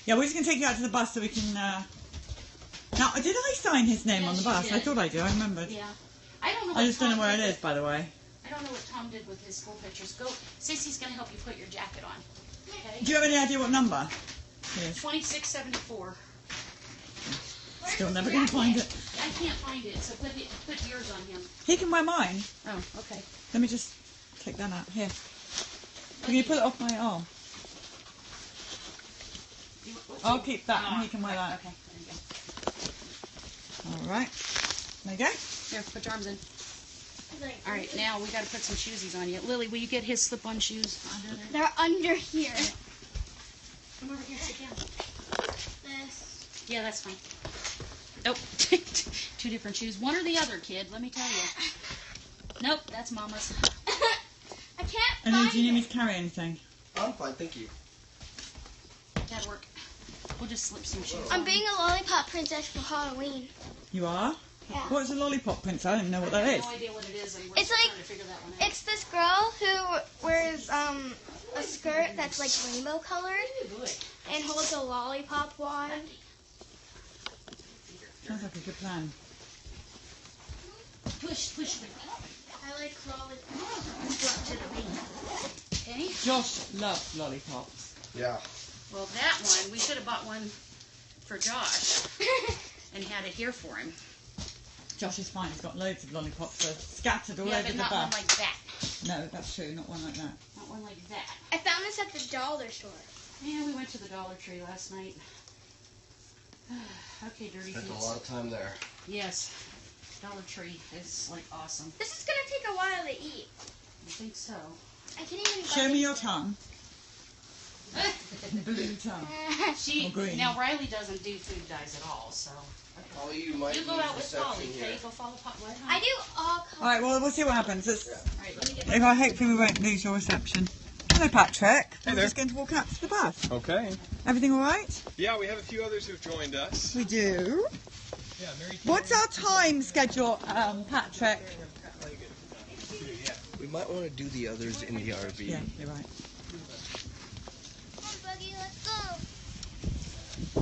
Yeah, we're just going to take you out to the bus so we can... Now, did I sign his name Yes, on the you bus? did. I thought I did. I remembered. Yeah. I don't know. I just don't know Tom where it did is, by the way. I don't know what Tom did with his school pictures. Go. Sissy's going to help you put your jacket on. Okay? Do you have any idea what number it is? 2674. Still never going to find it. I can't find it, so put yours on him. He can wear mine. Oh, okay. Let me just take that out. Here. Can you pull it off my arm? I'll keep that and he can wear that. Okay, there you go. Alright. There you go. Here, put your arms in. Alright, now we got to put some shoesies on you. Lily, will you get his slip-on shoes under there? They're under here. Come over here, sit down. This. Yeah, that's fine. Nope. 2 different shoes. One or the other, kid, let me tell you. Nope, that's Mama's. I can't And find then do you need me it. to carry anything? I'm fine, thank you. That'll work. We'll just slip some shoes I'm on. being a lollipop princess for Halloween. You are? Yeah. What's a lollipop, Prince? I don't even know what that I is. have no idea what it is, and we're It's still like- trying to figure that one out. It's this girl who wears a skirt that's like rainbow colored and holds a lollipop wand. Sounds like a good plan. Push. I like lollipops. Okay. Josh loves lollipops. Yeah. Well, that one, we should have bought one for Josh and had it here for him. Josh is fine. He's got loads of lollipops. They're scattered all Yeah, over but the not one bus. like that. No, that's true. Not one like that. Not one like that. I found this at the dollar store. Yeah, we went to the Dollar Tree last night. Okay, Dirty Spent a Feet. lot of time there. Yes, Dollar Tree is like awesome. This is gonna take a while to eat. I think so. I can't even. Show me your tongue. Blue tongue. She Or green. now Riley doesn't do food dyes at all, so All you might you go use out with reception Polly. here. Okay, go follow Polly. I do all All colors. right. Well, we'll see what happens. It's, All right, let me get if I hopefully we won't lose your reception. Hello, Patrick. Hey We're there. just going to walk out to the bus. Okay. Everything all right? Yeah, we have a few others who've joined us. We do. Yeah, Mary. What's our time schedule, Patrick? We might want to do the others in the RV. Yeah, you're right. Come on, Buggy, let's go.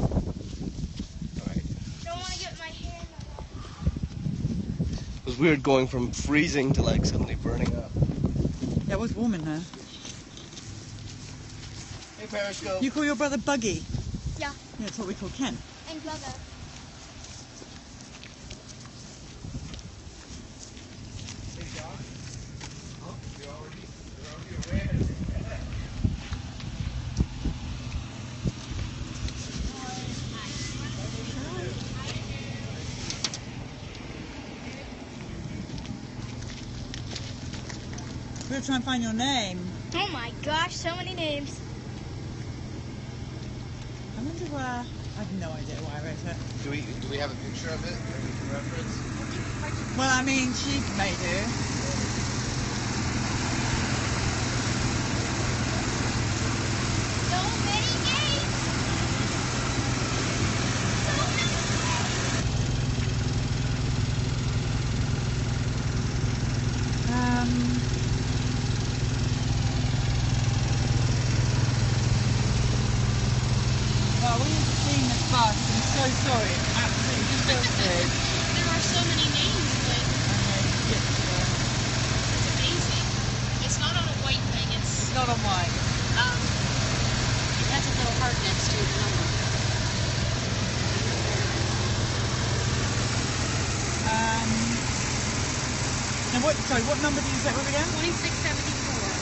Alright. Don't want to get my hair in the way. It was weird going from freezing to like suddenly burning up. Yeah, it was warm in there. Hey, Periscope. You call your brother Buggy? Yeah. Yeah, that's what we call Ken. And Bugger. We're going to try and find your name. Oh my gosh, so many names. I wonder where... I have no idea why I wrote it. Do we have a picture of it that we can reference? Well, I mean, she may do. So many names. So many Well, we've seen this bus. I'm so sorry. It's absolutely disgusting. There are so many names, but it's amazing. It's not on a white thing. It's Not on white. it has a little heart next to the number. Now what number did you say it was again? 2674.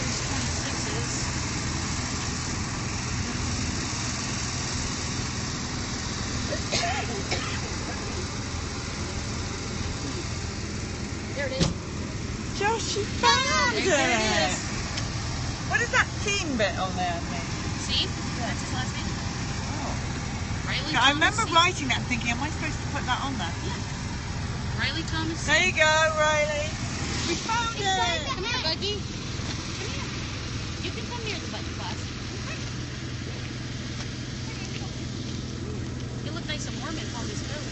There's 26s. There it is. Josh, you found There it is. What is that team bit on there mean? See? That's his last name. Riley I remember Thomas. writing that and thinking, am I supposed to put that on there? Riley Thomas. There you go, Riley. We found it. Come here, Buggy. Come here. You can come near the button bus. You look nice and warm in Polly's coat.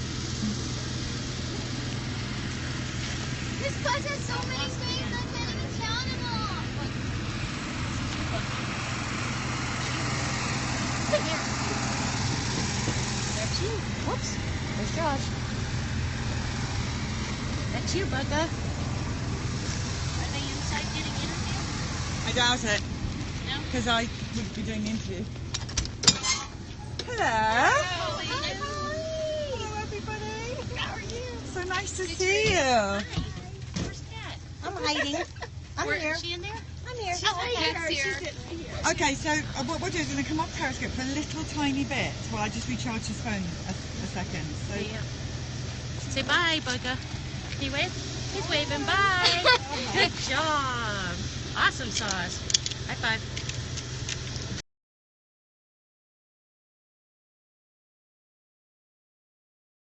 This bus has so many names, I can't even count them all. Come here. That's you. Whoops. There's Josh. That's you, Bugga. Are they inside getting interviewed? I doubt it, No? because I would be doing the interview. Hello. Hi. Hello, everybody. How are you? So nice to see you. Where's Kat? I'm hiding. I'm Where, here. is she in there? I'm here. She's right here. She's sitting right here. Okay, so what we'll do is we're going to come off Periscope for a little tiny bit while I just recharge his phone a second. So Yeah. Say bye, Bugga. Can you wave? He's waving. Bye. Good job. Awesome sauce. High five.